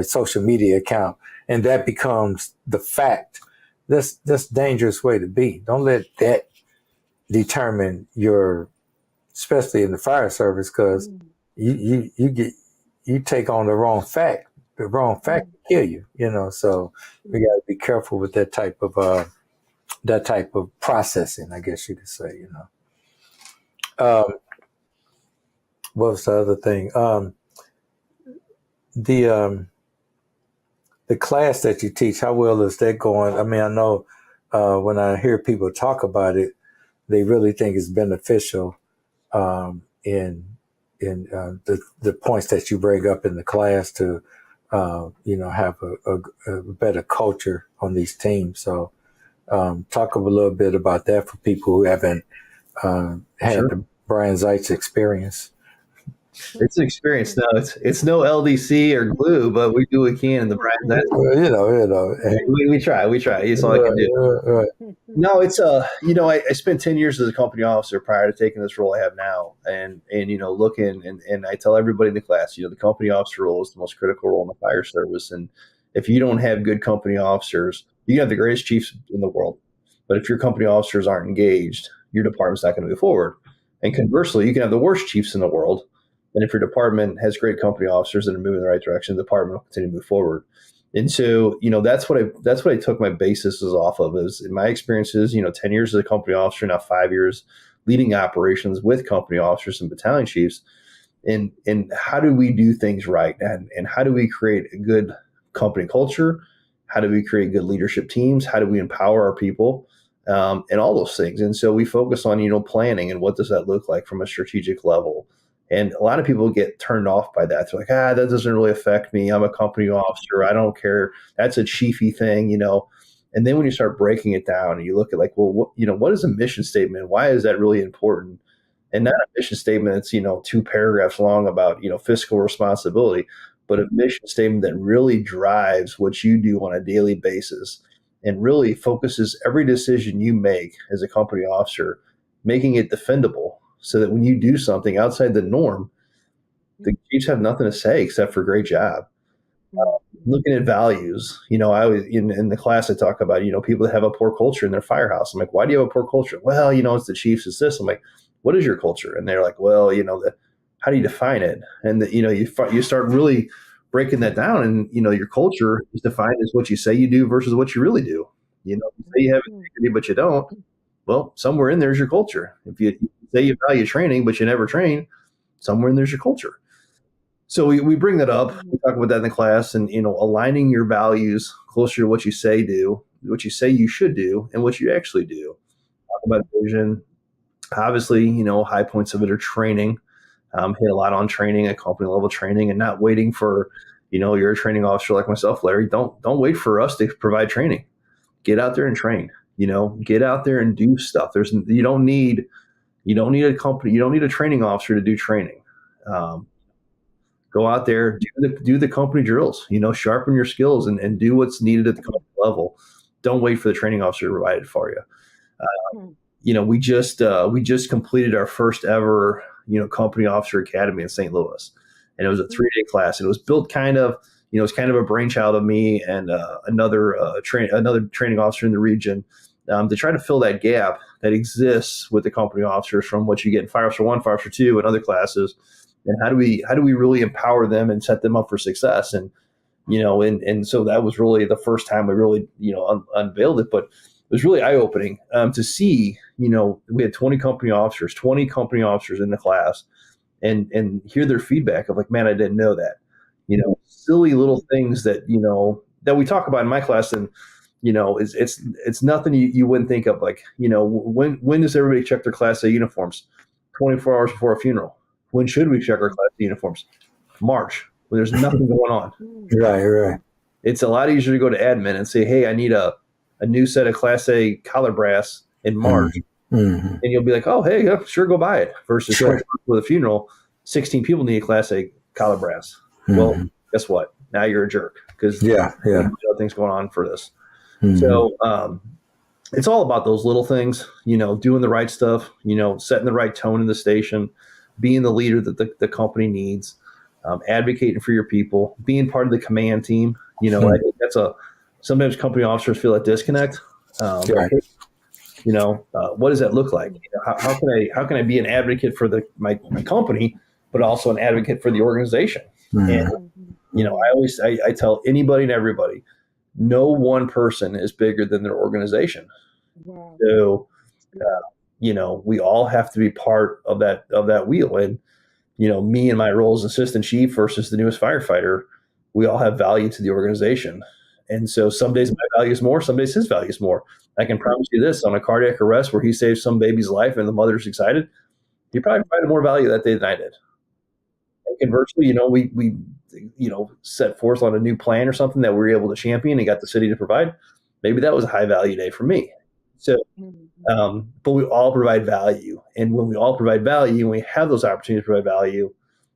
social media account, and that becomes the fact. That's a dangerous way to be. Don't let that determine especially in the fire service, because you take on the wrong fact. The wrong fact will kill you, So we got to be careful with that type of processing, I guess you could say, What was the other thing? The class that you teach, how well is that going? I know when I hear people talk about it, they really think it's beneficial in the points that you bring up in the class to have a better culture on these teams. So talk a little bit about that for people who haven't had the Brian Zaitz experience. It's an experience. No, it's no LDC or glue, but we do what we can in the Brian Zaitz. We try. It's all I can do. Right. No, it's I spent 10 years as a company officer prior to taking this role I have now, and looking and I tell everybody in the class, the company officer role is the most critical role in the fire service, and if you don't have good company officers, you can have the greatest chiefs in the world, but if your company officers aren't engaged, your department's not going to move forward. And conversely, you can have the worst chiefs in the world, and if your department has great company officers that are moving in the right direction, the department will continue to move forward. And so, that's what I took my basis off of, is in my experiences, 10 years as a company officer, now 5 years leading operations with company officers and battalion chiefs. And how do we do things right? And how do we create a good company culture? How do we create good leadership teams? How do we empower our people? And all those things. And so we focus on, planning and what does that look like from a strategic level. And a lot of people get turned off by that. They're like, that doesn't really affect me. I'm a company officer. I don't care. That's a chiefy thing, And then when you start breaking it down and you look at what is a mission statement? Why is that really important? And not a mission statement that's, 2 paragraphs long about, fiscal responsibility, but a mission statement that really drives what you do on a daily basis and really focuses every decision you make as a company officer, making it defendable, so that when you do something outside the norm, the chiefs have nothing to say except for great job. Looking at values, I always in the class I talk about, people that have a poor culture in their firehouse. I'm like, why do you have a poor culture? Well, it's the chiefs, it's this. I'm like, what is your culture? And they're like, well, how do you define it? And you start really breaking that down, and your culture is defined as what you say you do versus what you really do. You say you have integrity, but you don't. Well, somewhere in there's your culture. If you say you value training, but you never train, somewhere in there's your culture. So we bring that up. We talk about that in the class, and aligning your values closer to what you say you should do, and what you actually do. Talk about vision. Obviously, high points of it are training. Hit a lot on training, at company level training, and not waiting for, you're a training officer like myself, Larry. Don't wait for us to provide training. Get out there and train. Get out there and do stuff. You don't need a company. You don't need a training officer to do training. Go out there, do the company drills, sharpen your skills and do what's needed at the company level. Don't wait for the training officer to provide it for you. We just completed our first ever, company officer academy in St. Louis, and it was a 3-day class. And it was built it was kind of a brainchild of me and another training officer in the region to try to fill that gap that exists with the company officers from what you get in Fire Officer 1, Fire Officer 2, and other classes. And how do we really empower them and set them up for success? And and so that was really the first time we really unveiled it, but it was really eye-opening to see. We had 20 company officers in the class, and hear their feedback of like, man, I didn't know that. Silly little things that that we talk about in my class, and it's nothing you wouldn't think of. Like, when does everybody check their Class A uniforms? 24 hours before a funeral. When should we check our Class A uniforms? March, when there's nothing going on. Right. It's a lot easier to go to admin and say, hey, I need a new set of Class A collar brass in March. Mm-hmm. And you'll be like, oh, hey, yeah, sure, go buy it. Versus sure. With a funeral, 16 people need a Class A collar brass. Mm-hmm. Well, guess what? Now you're a jerk because things going on for this. Mm-hmm. So it's all about those little things, doing the right stuff, setting the right tone in the station, being the leader that the company needs, advocating for your people, being part of the command team. I think that's sometimes company officers feel that disconnect. What does that look like? How can I be an advocate for my company, but also an advocate for the organization? Mm-hmm. And I tell anybody and everybody, no one person is bigger than their organization. Wow. So, we all have to be part of that wheel. And me and my role as assistant chief versus the newest firefighter, we all have value to the organization. And so some days my value is more, some days his value is more. I can promise you this: on a cardiac arrest where he saved some baby's life and the mother's excited, he probably provided more value that day than I did. And conversely, we set forth on a new plan or something that we were able to champion and got the city to provide. Maybe that was a high value day for me. So, but we all provide value. And when we all provide value and we have those opportunities to provide value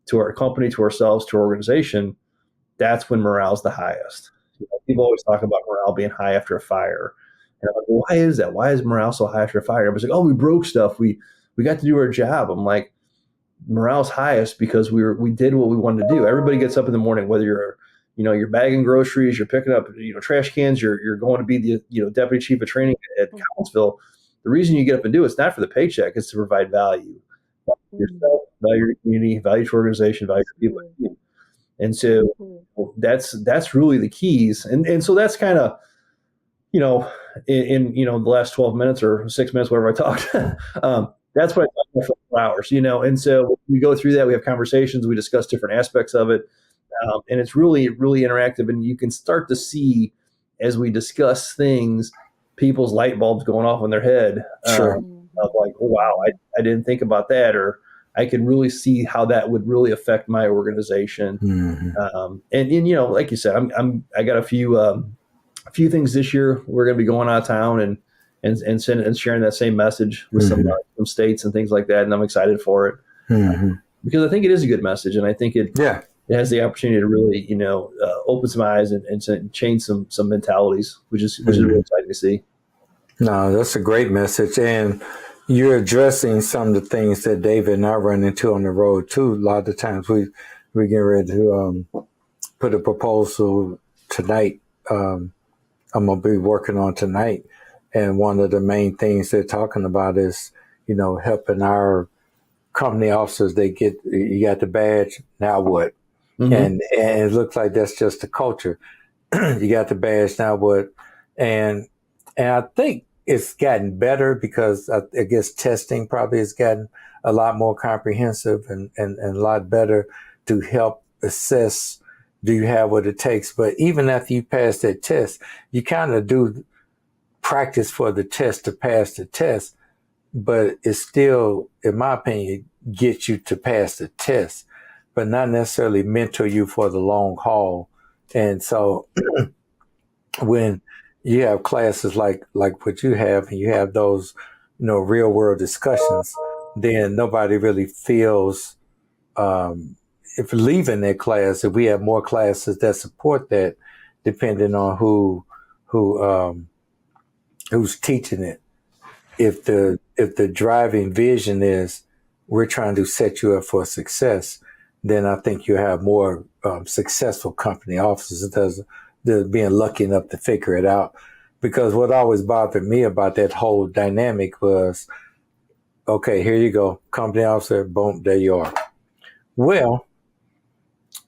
to our company, to ourselves, to our organization, that's when morale is the highest. People always talk about morale being high after a fire. And I'm like, well, why is that? Why is morale so high after a fire? Everybody's like, oh, we broke stuff. We got to do our job. I'm like, morale's highest because we did what we wanted to do. Everybody gets up in the morning, whether you're bagging groceries, you're picking up trash cans, you're going to be the deputy chief of training at Collinsville. The reason you get up and do it's not for the paycheck; it's to provide value. Value yourself, value your community, value your organization, value your people. And so that's really the keys. And so that's kind of in the last 12 minutes or 6 minutes, whatever I talked. That's what I talk about for 4 hours, And so we go through that. We have conversations. We discuss different aspects of it. And it's really, really interactive. And you can start to see as we discuss things, people's light bulbs going off in their head. Sure. Of like, oh, wow, I didn't think about that. Or I can really see how that would really affect my organization. Mm-hmm. And like you said, I got a few things this year. We're going to be going out of town and sharing that same message with some states and things like that. And I'm excited for it because I think it is a good message. And I think it has the opportunity to really, open some eyes and change some mentalities, which is really exciting to see. No, that's a great message. And you're addressing some of the things that David and I run into on the road too. A lot of the times we get ready to put a proposal tonight. I'm going to be working on tonight. And one of the main things they're talking about is, helping our company officers. You got the badge, now what? Mm-hmm. And it looks like that's just the culture. You got the badge, now what? And I think it's gotten better because I guess testing probably has gotten a lot more comprehensive and a lot better to help assess, do you have what it takes? But even after you pass that test, you kind of do practice for the test to pass the test, but it still, in my opinion, gets you to pass the test, but not necessarily mentor you for the long haul. And so when you have classes like what you have, and you have those, real world discussions, then nobody really feels, if leaving that class, if we have more classes that support that, depending on who's teaching it, if the driving vision is we're trying to set you up for success, then I think you have more successful company officers than being lucky enough to figure it out. Because what always bothered me about that whole dynamic was, okay, here you go, company officer, boom, there you are. Well,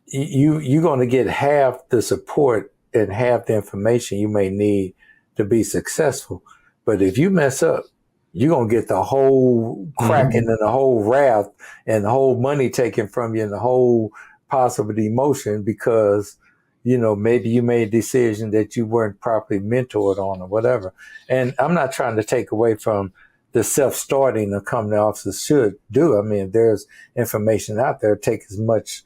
you're going to get half the support and half the information you may need to be successful. But if you mess up, you're going to get the whole cracking and the whole wrath and the whole money taken from you and the whole possible emotion because, maybe you made a decision that you weren't properly mentored on or whatever. And I'm not trying to take away from the self-starting the company officers should do. I mean, there's information out there. Take as much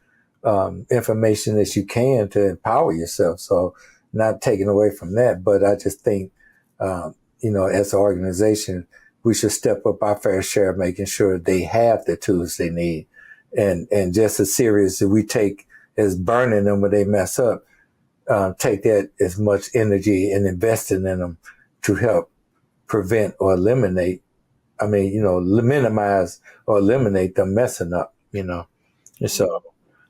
information as you can to empower yourself. So not taking away from that, but I just think, as an organization, we should step up our fair share of making sure they have the tools they need. And just as serious as we take as burning them when they mess up, take that as much energy and investing in them to help prevent or eliminate, minimize or eliminate them messing up, And so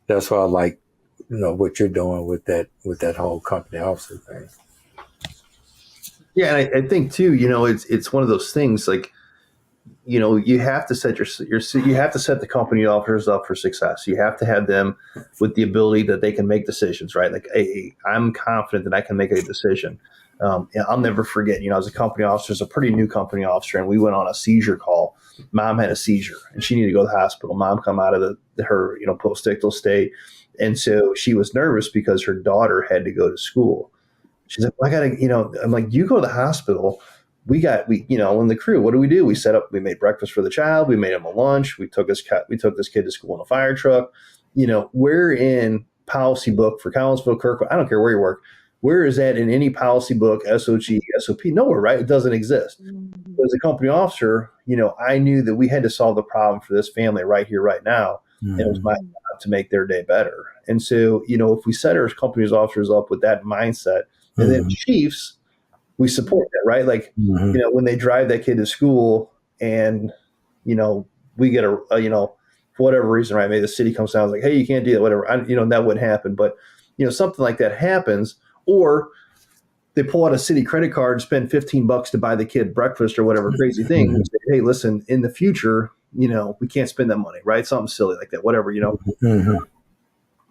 that's why I like, what you're doing with that whole company officer thing. Yeah, and I think too, it's one of those things like, you have to set you have to set the company officers up for success. You have to have them with the ability that they can make decisions, right? Like, hey, I'm confident that I can make a decision. I'll never forget, as a company officer, as a pretty new company officer, and we went on a seizure call. Mom had a seizure and she needed to go to the hospital. Mom come out of her post-ictal state. And so she was nervous because her daughter had to go to school. She's like, well, I gotta, I'm like, you go to the hospital. In the crew, what do? We made breakfast for the child. We made him a lunch. We took this kid to school in a fire truck. We're in policy book for Collinsville, Kirkwood. I don't care where you work. Where is that in any policy book, SOG, SOP? Nowhere, right? It doesn't exist. But as a company officer, I knew that we had to solve the problem for this family right here, right now. And it was my job to make their day better. And so, if we set our company's officers up with that mindset, and then chiefs, we support that, right? Like, when they drive that kid to school and, we get for whatever reason, right? Maybe the city comes down and is like, hey, you can't do that, whatever. That wouldn't happen. But, something like that happens, or they pull out a city credit card and spend $15 to buy the kid breakfast or whatever crazy thing. And say, hey, listen, in the future, we can't spend that money, right? Something silly like that, whatever,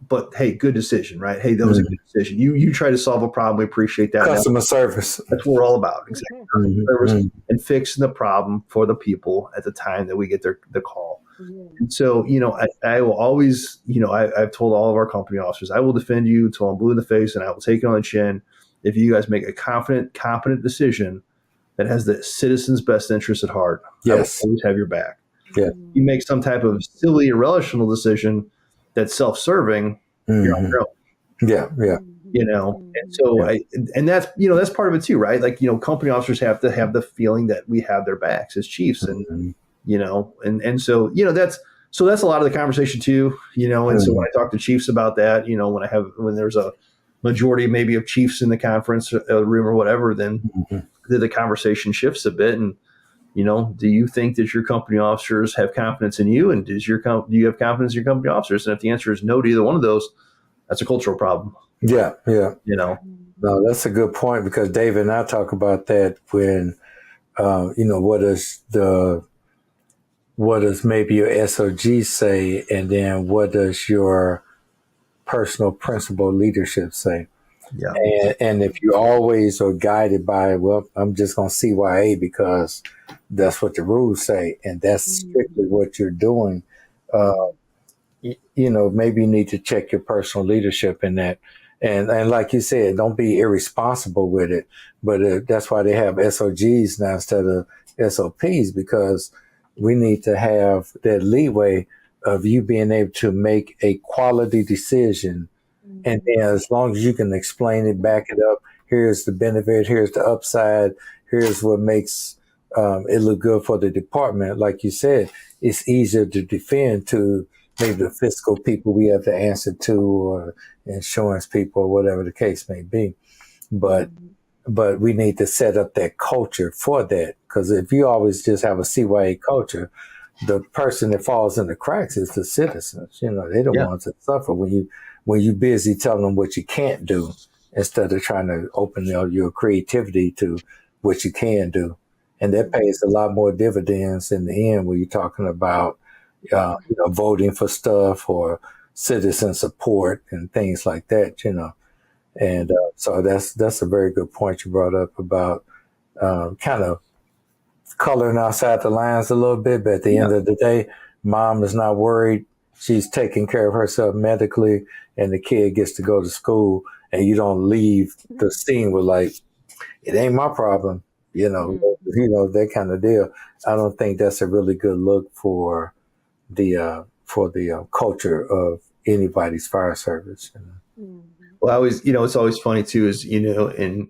But hey, good decision, right? Hey, that was a good decision. You try to solve a problem. We appreciate that. Customer service. That's what we're all about. Exactly. Customer service and fixing the problem for the people at the time that we get the call. And so, I will always, I've told all of our company officers, I will defend you until I'm blue in the face and I will take it on the chin. If you guys make a confident, competent decision that has the citizens' best interest at heart, yes, I will always have your back. Yeah. You make some type of silly, irrational decision that's self-serving, you're on your own. Yeah, yeah. And so and that's, that's part of it too, right? Like, company officers have to have the feeling that we have their backs as chiefs. And, and so, that's a lot of the conversation too, and so when I talk to chiefs about that, when there's a majority maybe of chiefs in the conference room or whatever, then the conversation shifts a bit. And, do you think that your company officers have confidence in you? And do you have confidence in your company officers? And if the answer is no to either one of those, that's a cultural problem. Yeah, yeah. No, that's a good point, because David and I talk about that when, what does maybe your SOG say, and then what does your personal principle leadership say? Yeah. And if you always are guided by, well, I'm just going to CYA because that's what the rules say, and that's strictly what you're doing, maybe you need to check your personal leadership in that. And like you said, don't be irresponsible with it. But that's why they have SOGs now instead of SOPs, because we need to have that leeway of you being able to make a quality decision. And then as long as you can explain it, back it up, here's the benefit, here's the upside, here's what makes it look good for the department. Like you said, it's easier to defend to maybe the fiscal people we have to answer to, or insurance people, or whatever the case may be. But but we need to set up that culture for that. Because if you always just have a CYA culture, the person that falls in the cracks is the citizens. You know, they're the ones that suffer when you busy telling them what you can't do instead of trying to open your creativity to what you can do. And that pays a lot more dividends in the end when you're talking about voting for stuff or citizen support and things like that. And so that's a very good point you brought up about kind of coloring outside the lines a little bit. But at the end of the day, mom is not worried. She's taking care of herself medically, and the kid gets to go to school, and you don't leave the scene with like, it ain't my problem, that kind of deal. I don't think that's a really good look for the culture of anybody's fire service. Well, I always, it's always funny too, is, and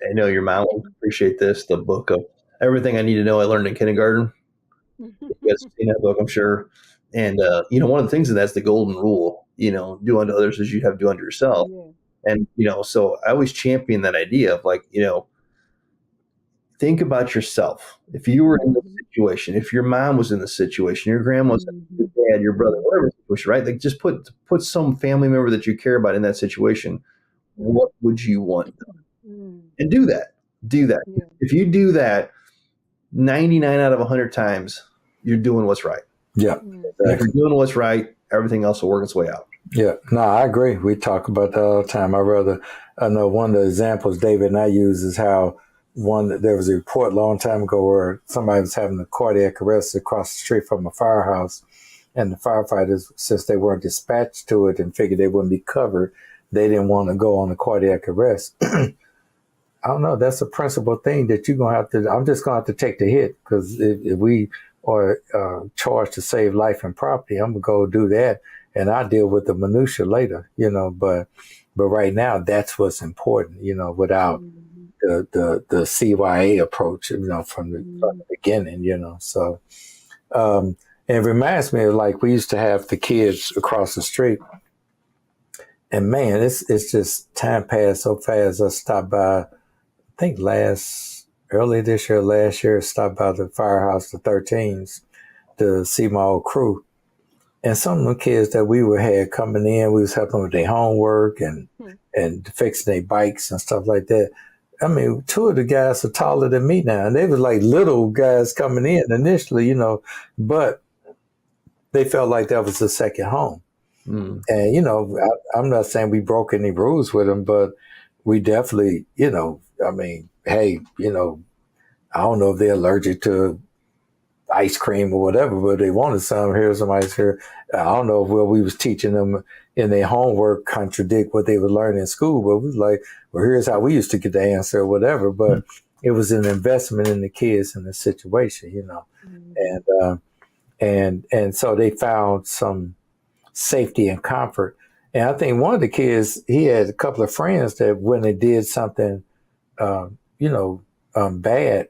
I know your mom will appreciate this, the book of Everything I Need to Know I Learned in Kindergarten. You guys have seen that book, I'm sure. And, one of the things in that's the golden rule, do unto others as you'd have do unto yourself. Yeah. And, so I always champion that idea of like, think about yourself. If you were in the situation, if your mom was in the situation, your grandma was, your dad, your brother, whatever situation, right? Like just put some family member that you care about in that situation. What would you want them? And do that. Yeah. If you do that, 99 out of 100 times, you're doing what's right. Yeah. Exactly. If you're doing what's right, everything else will work its way out. Yeah. No, I agree. We talk about that all the time. I know one of the examples David and I use is how there was a report a long time ago where somebody was having a cardiac arrest across the street from a firehouse, and the firefighters, since they weren't dispatched to it and figured they wouldn't be covered, they didn't want to go on a cardiac arrest. I don't know. That's a principal thing that you're going to have to, I'm just going to have to take the hit, because if we are charged to save life and property, I'm going to go do that, and I'll deal with the minutia later, but right now that's what's important, without the CYA approach, from the beginning, so it reminds me of like we used to have the kids across the street, and man, it's just time passed so fast. I stopped by, I think early this year, last year, stopped by the firehouse, the 13s, to see my old crew. And some of the kids that we had coming in, we was helping with their homework and fixing their bikes and stuff like that. I mean, two of the guys are taller than me now, and they were like little guys coming in initially, but they felt like that was a second home. And, I'm not saying we broke any rules with them, but we definitely, hey, I don't know if they're allergic to ice cream or whatever, but they wanted some. Here's some ice here. I don't know if what we was teaching them in their homework contradict what they would learn in school, but it was like, well, here's how we used to get the answer or whatever. But it was an investment in the kids and the situation, and so they found some safety and comfort. And I think one of the kids, he had a couple of friends that when they did something, bad,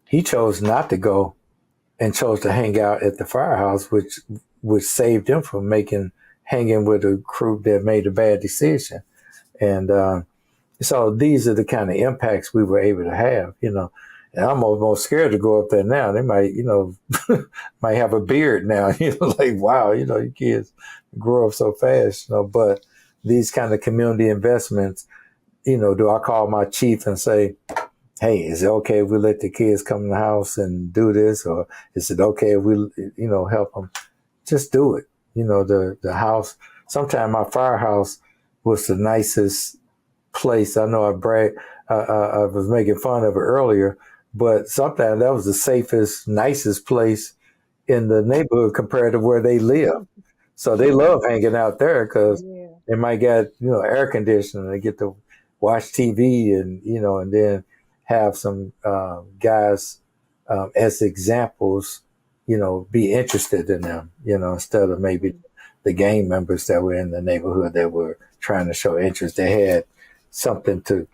he chose not to go and chose to hang out at the firehouse, which saved him from hanging with a crew that made a bad decision. And so these are the kind of impacts we were able to have, and I'm almost scared to go up there now. They might, might have a beard now, like, wow, you kids grow up so fast, but these kind of community investments, do I call my chief and say, hey, is it okay if we let the kids come in the house and do this? Or is it okay if we, help them? Just do it. The house, sometimes my firehouse was the nicest place. I know I was making fun of it earlier, but sometimes that was the safest, nicest place in the neighborhood compared to where they live. So they love hanging out there because they might get, air conditioning. They get to watch TV and, and then have some guys as examples, be interested in them, instead of maybe the gang members that were in the neighborhood that were trying to show interest. They had something to,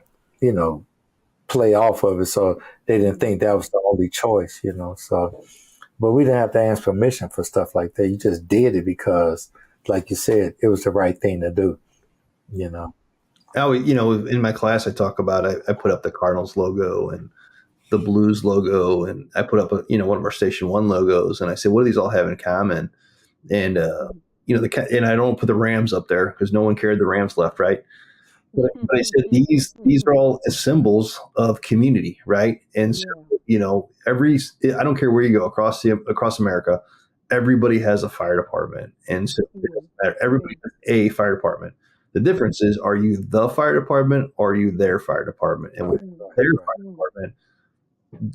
play off of it. So they didn't think that was the only choice, so, but we didn't have to ask permission for stuff like that. You just did it because, like you said, it was the right thing to do, in my class, I talk about, I put up the Cardinals logo and the Blues logo, and I put up one of our Station One logos, and I said, what do these all have in common? And and I don't put the Rams up there because no one cared the Rams left, right? But I said these are all symbols of community, right? And so, I don't care where you go across America, everybody has a fire department, and so everybody has a fire department. The difference is, are you the fire department or are you their fire department? And with their fire department,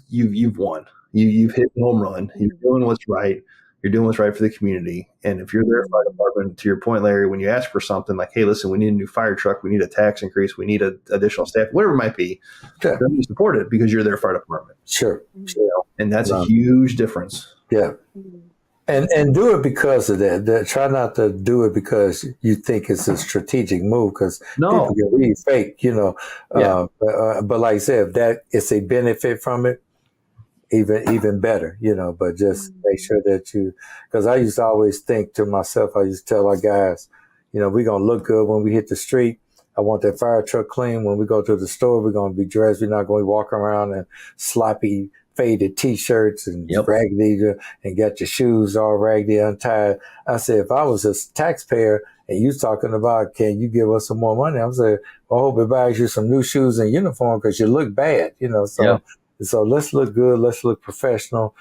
you've won. You've hit the home run. You're doing what's right. You're doing what's right for the community. And if you're their fire department, to your point, Larry, when you ask for something like, hey, listen, we need a new fire truck, we need a tax increase, we need additional staff, whatever it might be, then you support it because you're their fire department. Sure. And that's a huge difference. Yeah. And do it because of that. Try not to do it because you think it's a strategic move, because people can read fake, but like I said, if that it's a benefit from it, even better, but just make sure that because I used to always think to myself, I used to tell our guys, we're going to look good when we hit the street. I want that fire truck clean. When we go to the store, we're going to be dressed. We're not going to walk around in sloppy, faded T-shirts and raggedy, and get your shoes all raggedy, untied. I said, if I was a taxpayer and you talking about, can you give us some more money? I'm saying, well, I hope it buys you some new shoes and uniform because you look bad, So let's look good. Let's look professional.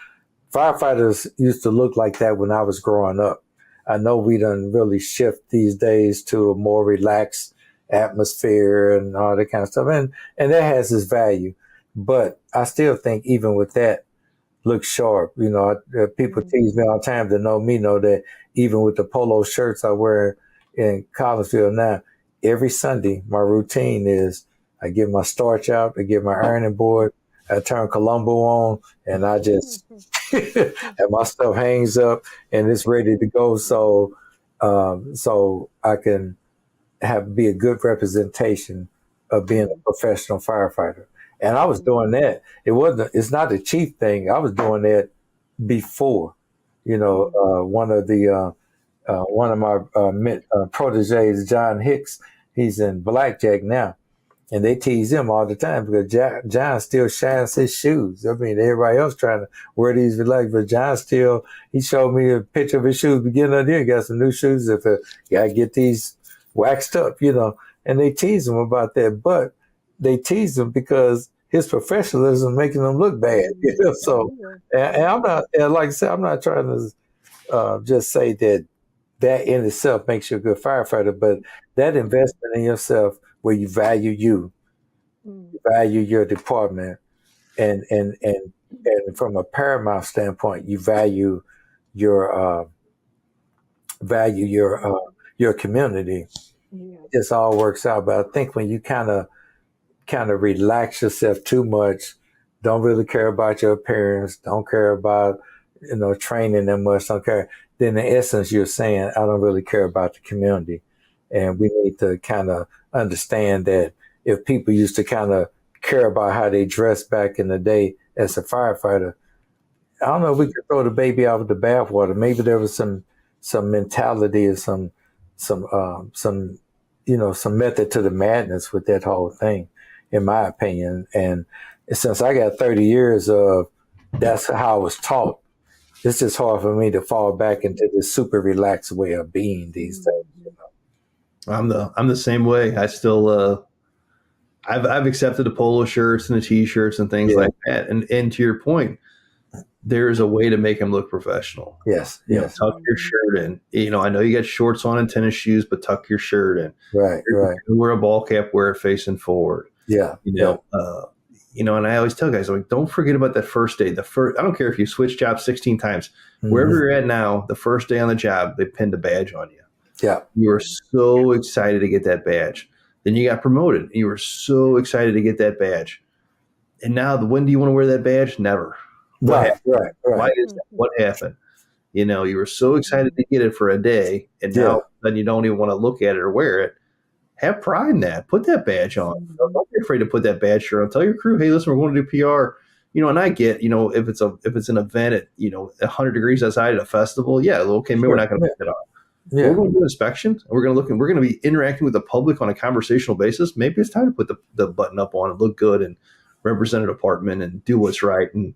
Firefighters used to look like that when I was growing up. I know we done really shift these days to a more relaxed atmosphere and all that kind of stuff. And that has its value. But I still think even with that, look sharp. People tease me all the time that know me know that even with the polo shirts I wear in Collinsville now, every Sunday, my routine is I get my starch out, I get my ironing board, I turn Columbo on, and I just and my stuff hangs up and it's ready to go. So I can be a good representation of being a professional firefighter. And I was doing that. It's not a cheap thing. I was doing that before, one of my proteges, John Hicks, he's in Blackjack now. And they tease him all the time because John still shines his shoes. I mean, everybody else trying to wear these relaxed, but John he showed me a picture of his shoes beginning of the year. He got some new shoes. If gotta get these waxed up, and they tease him about that. But they tease him because his professionalism making them look bad, So, and I'm not, like I said, I'm not trying to just say that in itself makes you a good firefighter, but that investment in yourself, where you value value your department, and from a paramount standpoint, you value your community. Yeah. This all works out. But I think when you kind of relax yourself too much, don't really care about your appearance, don't care about training that much, don't care, then in essence you're saying, I don't really care about the community. And we need to kind of understand that if people used to kind of care about how they dressed back in the day as a firefighter, I don't know if we could throw the baby out with the bathwater. Maybe there was some mentality or some method to the madness with that whole thing, in my opinion. And since I got 30 years of that's how I was taught, it's just hard for me to fall back into this super relaxed way of being these days. I'm the same way. I still I've accepted the polo shirts and the t-shirts and things like that. And to your point, there's a way to make them look professional. Yes. Tuck your shirt in. I know you got shorts on and tennis shoes, but tuck your shirt in. Right. Wear a ball cap, wear it facing forward. Yeah. And I always tell guys, like, don't forget about that first day. I don't care if you switch jobs 16 times. Mm-hmm. Wherever you're at now, the first day on the job, they pinned a badge on you. Yeah. You were so excited to get that badge. Then you got promoted. You were so excited to get that badge. And now, when do you want to wear that badge? Never. Right. Why is that? What happened? You were so excited to get it for a day, and now then you don't even want to look at it or wear it. Have pride in that. Put that badge on. Don't be afraid to put that badge on. Tell your crew, hey, listen, we're going to do PR. And I get, if it's an event at 100 degrees outside at a festival, okay, maybe we're not going to put it on. We're going to do inspections. We're going to look, and we're going to be interacting with the public on a conversational basis. Maybe it's time to put the button up on and look good and represent a department and do what's right. And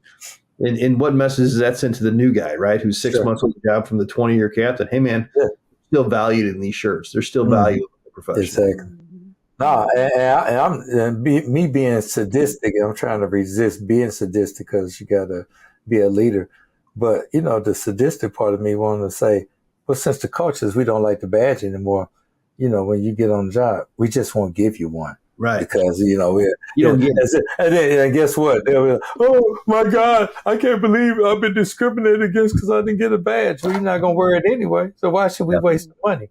what message is that sent to the new guy, right? Who's 6 months on the job from the 20-year captain? Hey, man, still valued in these shirts. There's still value in the profession. Exactly. No, and me being sadistic, I'm trying to resist being sadistic because you got to be a leader. But, the sadistic part of me wanted to say, well, since the culture is we don't like the badge anymore, when you get on the job, we just won't give you one. Right. Because, you don't get it. And guess what? They'll be like, oh, my God, I can't believe I've been discriminated against because I didn't get a badge. Well, you're not going to wear it anyway. So why should we waste the money?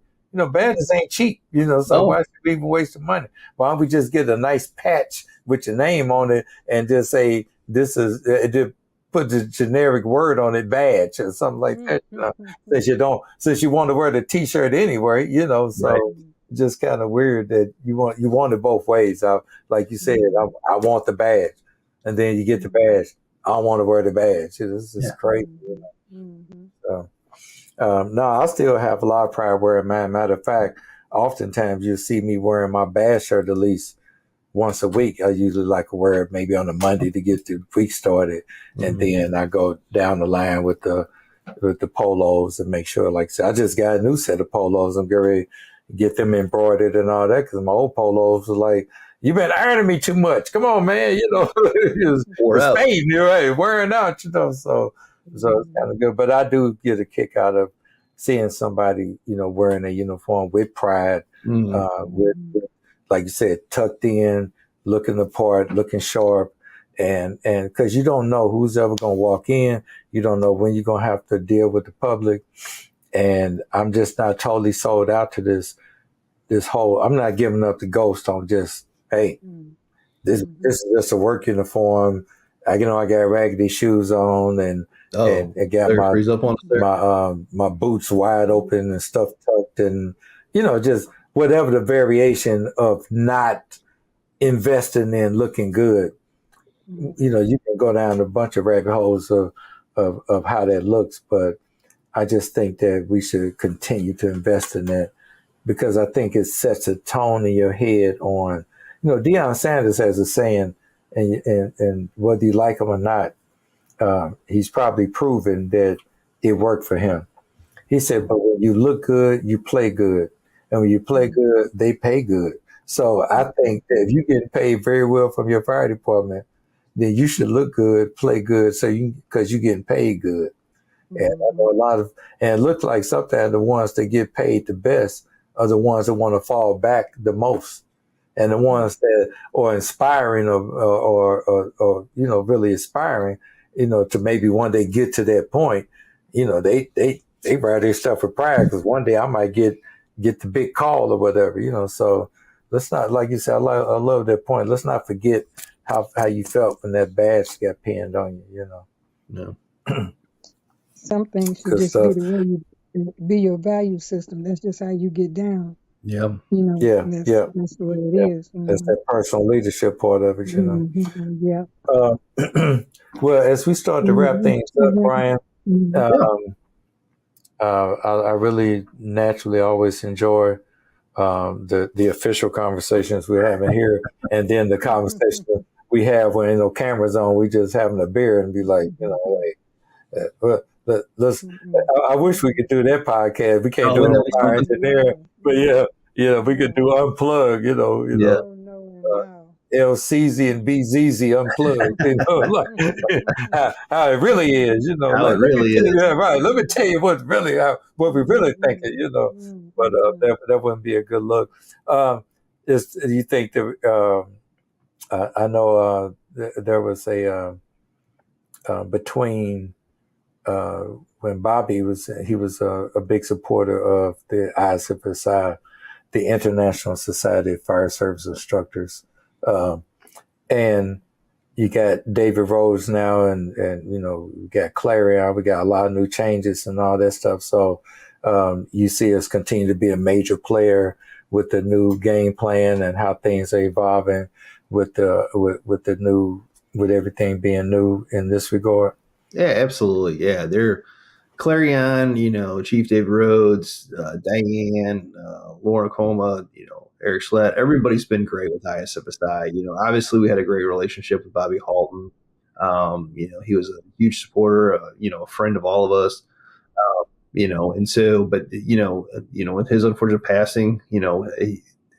Badges ain't cheap, so why should we even waste the money? Why don't we just get a nice patch with your name on it and just say, this is, put the generic word on it, badge or something like that, since you want to wear the t-shirt anyway, so just kind of weird that you want it both ways. Like you said, I want the badge, and then you get the badge. I don't want to wear the badge. This is crazy. So. No, I still have a lot of pride wearing mine. Matter of fact, oftentimes you'll see me wearing my badge shirt at least once a week. I usually like to wear it maybe on a Monday to get the week started. And then I go down the line with the polos and make sure, like I said, I just got a new set of polos. I'm getting ready to get them embroidered and all that because my old polos were like, you've been ironing me too much. Come on, man. It's fading, you're right, wearing out, So it's kind of good. But I do get a kick out of seeing somebody, wearing a uniform with pride, with, like you said, tucked in, looking the part, looking sharp. And because you don't know who's ever going to walk in. You don't know when you're going to have to deal with the public. And I'm just not totally sold out to this whole, I'm not giving up the ghost on just, hey, this is just a work uniform. I got raggedy shoes on and got my boots wide open and stuff tucked and, just whatever the variation of not investing in looking good. You can go down a bunch of rabbit holes of how that looks, but I just think that we should continue to invest in that because I think it sets a tone in your head on, Deion Sanders has a saying, and whether you like him or not, he's probably proven that it worked for him. He said, but when you look good, you play good. And when you play good, they pay good. So I think that if you're getting paid very well from your fire department, then you should look good, play good, because you're getting paid good. And I know and it looks like sometimes the ones that get paid the best are the ones that want to fall back the most. And the ones that are inspiring or really aspiring, to maybe one day get to that point, they write their stuff for pride because one day I might get the big call or whatever, So let's not, like you said, I love that point. Let's not forget how you felt when that badge got pinned on you, No. Some things should just be the way be your value system. That's just how you get down. Yeah. That's the way it is. That's that personal leadership part of it, Yeah. Well, as we start to wrap things up, Brian, I really naturally always enjoy the official conversations we're having here, and then the conversation we have when no cameras on. We just having a beer and be like, let's. I wish we could do that podcast. We can't do it on Fire Engineer, but we could do Unplug. LCZ and BZZ Unplugged, how it really is, How it really is. Right. Let me tell you what we really thinking, but that wouldn't be a good look. Do you think that, I know there was a, between, when Bobby was a big supporter of the ISFSI, the International Society of Fire Service Instructors. And you got David Rose now and we got Clarion, we got a lot of new changes and all that stuff. So, you see us continue to be a major player with the new game plan and how things are evolving with everything being new in this regard. Yeah, absolutely. Yeah. Clarion, Chief Dave Rhodes, Diane, Laura Coma, Eric Schlatt, everybody's been great with ISFSI. Obviously we had a great relationship with Bobby Halton. He was a huge supporter, a friend of all of us. And so, but with his unfortunate passing,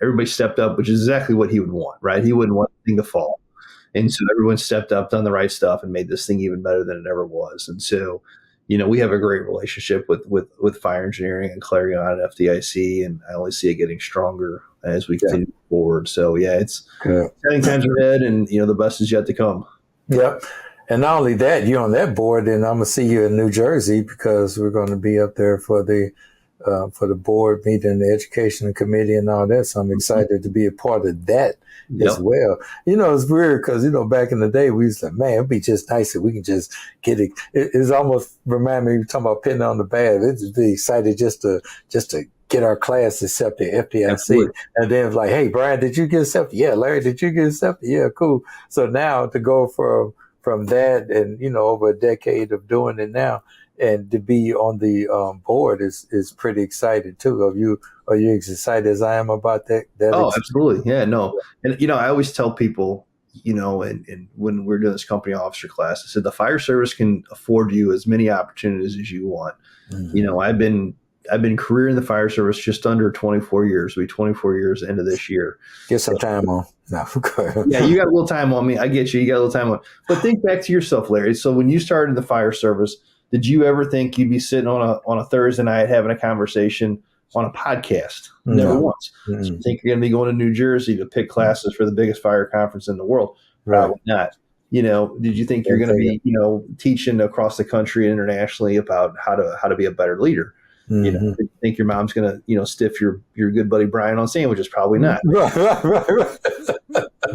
everybody stepped up, which is exactly what he would want, right? He wouldn't want anything to fall. And so everyone stepped up, done the right stuff, and made this thing even better than it ever was. And so, we have a great relationship with fire engineering and Clarion and FDIC, and I only see it getting stronger as we continue forward. So it's exciting times ahead, and the best is yet to come. Yep. And not only that, you're on that board, and I'm gonna see you in New Jersey because we're going to be up there for the board meeting, the education committee, and all that. So I'm excited to be a part of that as well. It's weird because back in the day we used to, man, it'd be just nice if we can just get it. It's almost remind me talking about pinning on the bad. It's be excited just to get our class accepted FDIC. Absolutely. And then it's like, hey, Brian, did you get accepted? Yeah. Larry, did you get accepted? Yeah, cool. So now to go from that and, over a decade of doing it now and to be on the board is pretty exciting too. Are you as excited as I am about that? Absolutely. Yeah, no. And, I always tell people, and when we're doing this company officer class, I said, the fire service can afford you as many opportunities as you want. Mm-hmm. I've been career in the fire service just under 24 years. We'll be 24 years into this year. Get some time on. No, yeah, you got a little time on me. I get you. You got a little time on. But think back to yourself, Larry. So when you started in the fire service, did you ever think you'd be sitting on a Thursday night having a conversation on a podcast? Never once. Mm-hmm. So you think you're going to be going to New Jersey to pick classes for the biggest fire conference in the world? Probably not. Did you think you're going to be, teaching across the country and internationally about how to be a better leader? Mm-hmm. Did you think your mom's going to, stiff your good buddy Brian on sandwiches? Probably not. Right.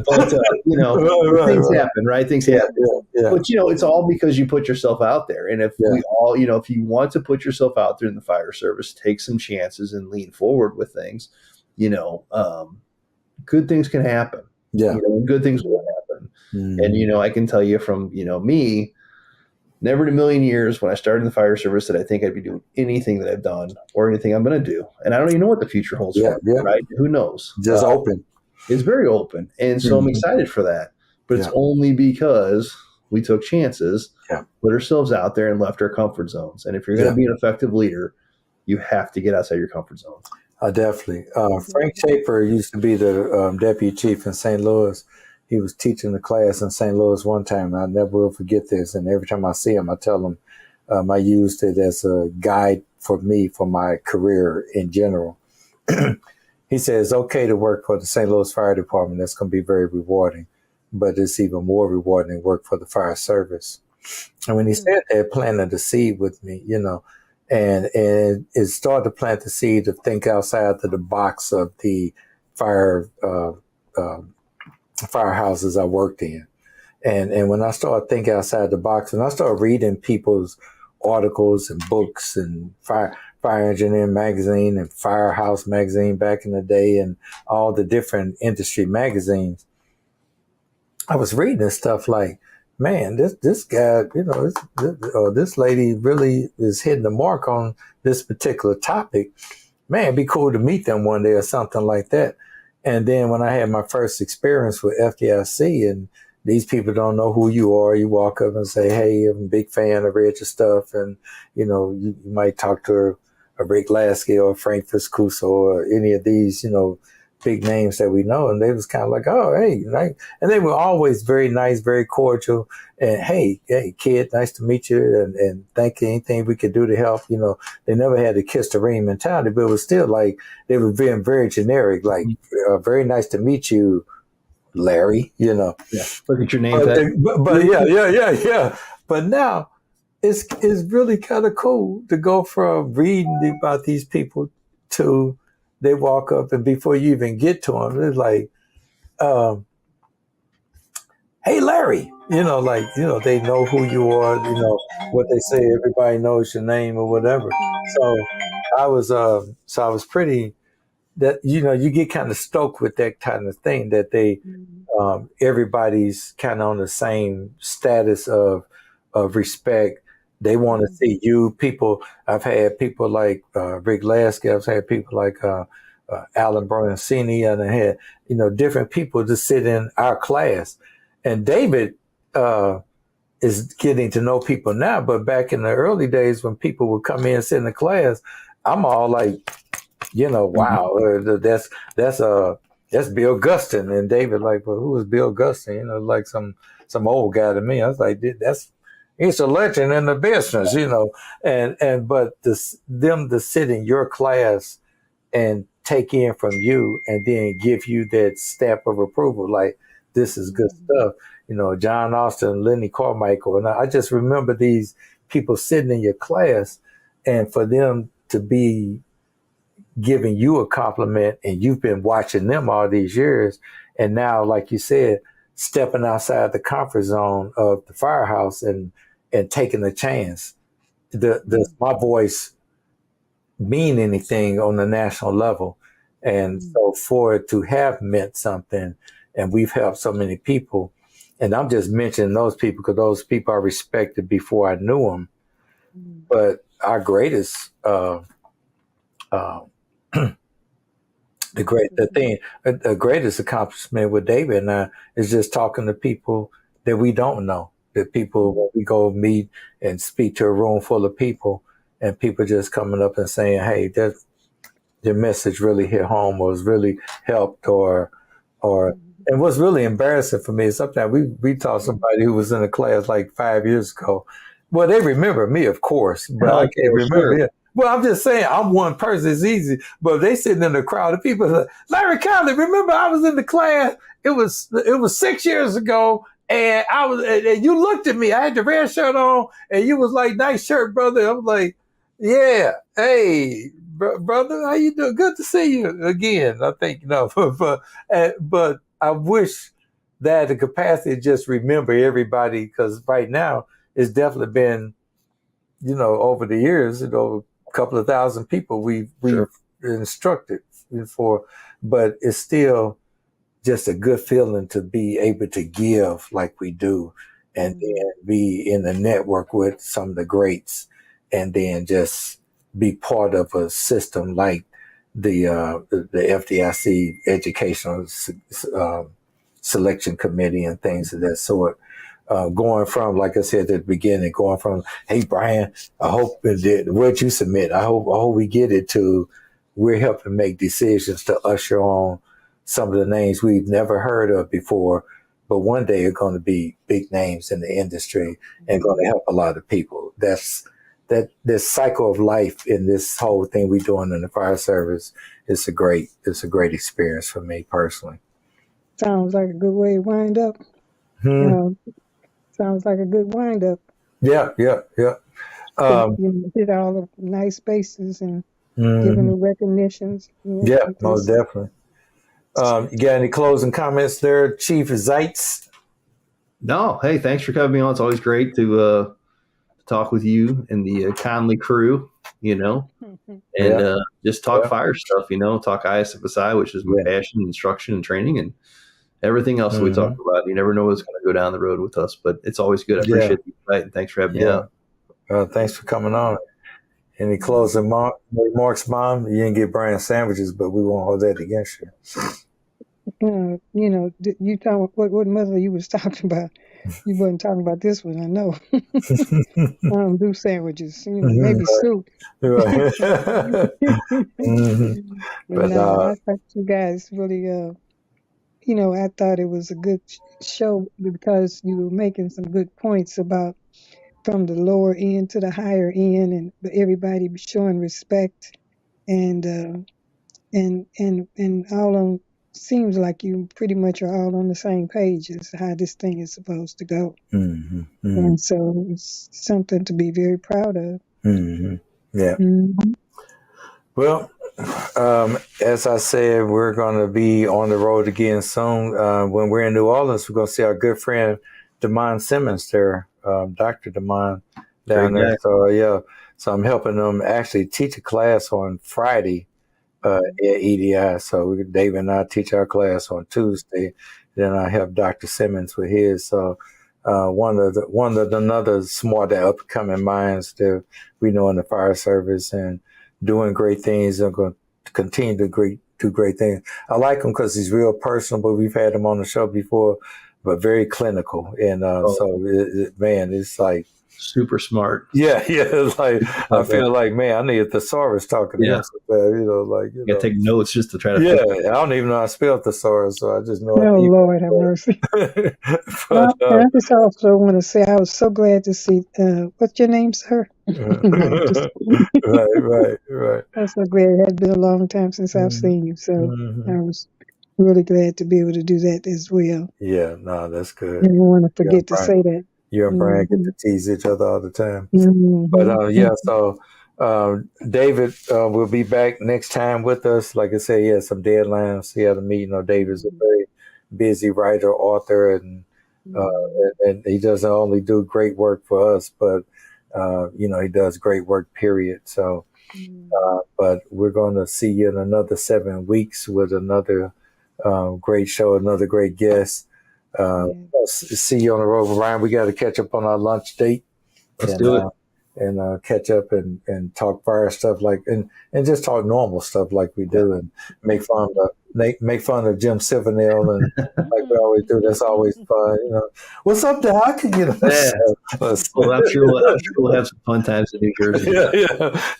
But, things happen, right? Things happen. Yeah. But, it's all because you put yourself out there. And if we all, if you want to put yourself out there in the fire service, take some chances and lean forward with things, good things can happen. Yeah. Good things will happen. Mm-hmm. And, I can tell you from, me, never in a million years when I started in the fire service that I think I'd be doing anything that I've done or anything I'm going to do. And I don't even know what the future holds for me, right? Who knows? Just open. It's very open. And so I'm excited for that. But it's only because we took chances, put ourselves out there and left our comfort zones. And if you're going to be an effective leader, you have to get outside your comfort zone. Definitely. Frank Schaefer used to be the deputy chief in St. Louis. He was teaching the class in St. Louis one time, and I never will forget this. And every time I see him, I tell him I used it as a guide for me for my career in general. He says, it's okay to work for the St. Louis Fire Department. That's going to be very rewarding, but it's even more rewarding to work for the fire service. And when he said that, planted the seed with me, and it started to plant the seed to think outside of the box of the firehouses I worked in. And when I started thinking outside the box, and I started reading people's articles and books and fire engineering magazine and Firehouse magazine back in the day and all the different industry magazines, I was reading this stuff like, man, this guy, this lady really is hitting the mark on this particular topic. Man, it'd be cool to meet them one day or something like that. And then when I had my first experience with FDIC, and these people don't know who you are, you walk up and say, hey, I'm a big fan, I read your stuff. And, you might talk to a Rick Lasky or Frank Fiscuso or any of these, big names that we know. And they was kind of like, oh, hey, right. And they were always very nice, very cordial. And hey, kid, nice to meet you. And thank you, anything we could do to help. They never had the kiss the ring mentality, but it was still like they were being very generic, like very nice to meet you, Larry, Yeah. Look at your name tag. But yeah. But now it's really kind of cool to go from reading about these people to they walk up, and before you even get to them, it's like, hey, Larry, they know who you are, what they say, everybody knows your name or whatever. So I was pretty, that, you get kind of stoked with that kind of thing, that they, everybody's kind of on the same status of respect, They want to see you. People, I've had people like Rick Lasky. I've had people like Alan Bernstein, and I had, different people to sit in our class. And David is getting to know people now, but back in the early days when people would come in and sit in the class, I'm all like, wow, that's Bill Guston. And David like, well, who is Bill Guston? Like some old guy to me. I was like, he's a legend in the business, but them to sit in your class and take in from you and then give you that stamp of approval, like this is good stuff. John Austin, Lenny Carmichael, and I just remember these people sitting in your class, and for them to be giving you a compliment, and you've been watching them all these years, and now, like you said, stepping outside the comfort zone of the firehouse and taking a chance. Does my voice mean anything on the national level? And so for it to have meant something, and we've helped so many people, and I'm just mentioning those people because those people I respected before I knew them. But our greatest, the greatest accomplishment with David and I is just talking to people that we don't know. That people, when we go meet and speak to a room full of people, and people just coming up and saying, "Hey, your message really hit home, or was really helped," or. And what's really embarrassing for me is sometimes we taught somebody who was in a class like 5 years ago. Well, they remember me, of course, but I can't remember it. Well, I'm just saying, I'm one person. It's easy, but they sitting in the crowd of people. Like, Larry Conley, remember I was in the class. It was 6 years ago, and and you looked at me. I had the red shirt on, and you was like, "Nice shirt, brother." I was like, "Yeah, hey, brother, how you doing? Good to see you again." I think but I wish that I had the capacity to just remember everybody, because right now it's definitely been, over the years, a couple of thousand people we've instructed for, but it's still just a good feeling to be able to give like we do, and then be in the network with some of the greats, and then just be part of a system like the FDIC educational selection committee and things of that sort. Going from, like I said at the beginning, going from, "Hey Brian, I hope what you submit, I hope we get it," to we're helping make decisions to usher on some of the names we've never heard of before, but one day are going to be big names in the industry and going to help a lot of people. That's this cycle of life in this whole thing we're doing in the fire service. It's a great experience for me personally. Sounds like a good way to wind up. Sounds like a good wind up. Yeah. Hit all the nice bases and giving the recognitions. Yeah, most definitely. You got any closing comments there, Chief Zaitz? No. Hey, thanks for having me on. It's always great to talk with you and the Conley crew, and just talk fire stuff, talk ISFSI, which is my passion, instruction, and training, and everything else that we talk about. You never know what's going to go down the road with us, but it's always good. I appreciate the invite, and thanks for having me on. Thanks for coming on. Any closing remarks, Mom? You didn't get Brian sandwiches, but we won't hold that against you. You talking what mother you was talking about? You wasn't talking about this one, I know. I don't do sandwiches, maybe soup. But I thought you guys really, I thought it was a good show because you were making some good points about from the lower end to the higher end, and everybody showing respect, and all on. Seems like you pretty much are all on the same page as how this thing is supposed to go. And so it's something to be very proud of. Yeah. Well, as I said, we're going to be on the road again soon. When we're in New Orleans, we're going to see our good friend, Damon Simmons there, Dr. Damon down there. So, so I'm helping them actually teach a class on Friday at EDI. So Dave and I teach our class on Tuesday. Then I help Dr. Simmons with his. So one of the another smart upcoming minds that we know in the fire service and doing great things and going to continue to do great things. I like him because he's real personable. We've had him on the show before, but very clinical. And so, man, it's like super smart. Yeah. It's like I feel like, man, I need a thesaurus talking to him so bad, you gotta take notes just to try to. I don't even know how to spell thesaurus, so I just know. Oh Lord, have mercy. But, I just also want to say I was so glad to see. What's your name, sir? Right. I'm so glad. It had been a long time since I've seen you, so I was really glad to be able to do that as well. Yeah, no, that's good. I didn't want to forget to say that. You and Brian get to tease each other all the time. But so David will be back next time with us. Like I said, he has some deadlines. He had a meeting. David's a very busy writer, author, and he doesn't only do great work for us, but he does great work, period. So, but we're going to see you in another 7 weeks with another great show, another great guest. See you on the road, Ryan. We got to catch up on our lunch date. Let's do it. And catch up and talk fire stuff and just talk normal stuff like we do and make fun of Jim Sivanel and like we always do. That's always fun. What's up, Doc? Well, I'm sure we'll have some fun times in New Jersey.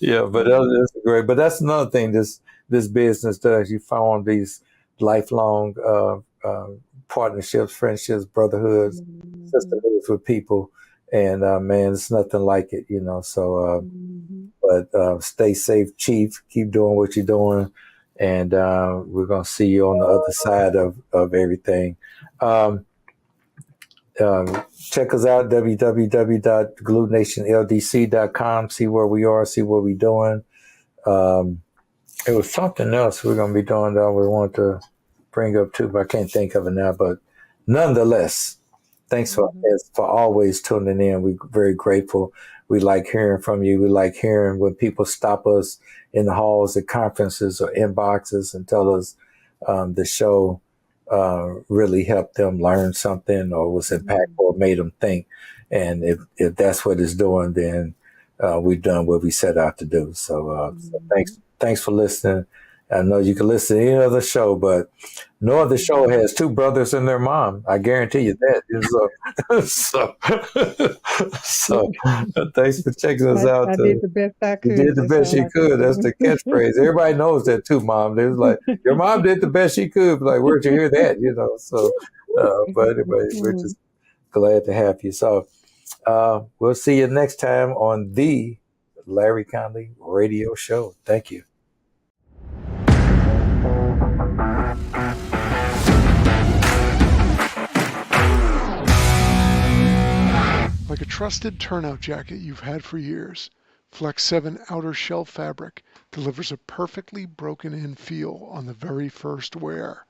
Yeah. But that's great. But that's another thing this business does. You found these lifelong partnerships, friendships, brotherhoods, sisterhoods with people. And man, it's nothing like it, So, but stay safe, Chief. Keep doing what you're doing, and we're gonna see you on the other side of everything. Check us out, www.gluenationldc.com. See where we are, see what we're doing. It was something else we're gonna be doing that we want to bring up too, but I can't think of it now. But nonetheless. Thanks for always tuning in. We're very grateful. We like hearing from you. We like hearing when people stop us in the halls at conferences or inboxes and tell us the show really helped them learn something or was impactful or made them think. And if that's what it's doing, then we've done what we set out to do. So, thanks for listening. I know you can listen to any other show, but no other show has two brothers and their mom. I guarantee you that. So thanks for checking us out. I did the best I could. You did the best you could. That's the catchphrase. Everybody knows that too, Mom. They was like, your mom did the best she could. Like, where'd you hear that? So, but anyway, we're just glad to have you. So we'll see you next time on the Larry Conley Radio Show. Thank you. Like a trusted turnout jacket you've had for years, Flex 7 outer shell fabric delivers a perfectly broken-in feel on the very first wear.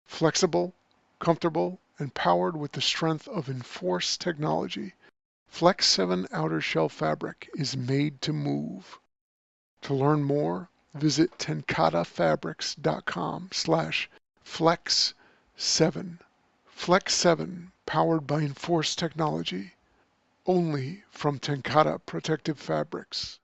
Flexible, comfortable, and powered with the strength of Enforce technology, Flex 7 outer shell fabric is made to move. To learn more, visit tenkatafabrics.com/flex7. Flex 7, powered by Enforce technology. Only from Tenkata Protective Fabrics.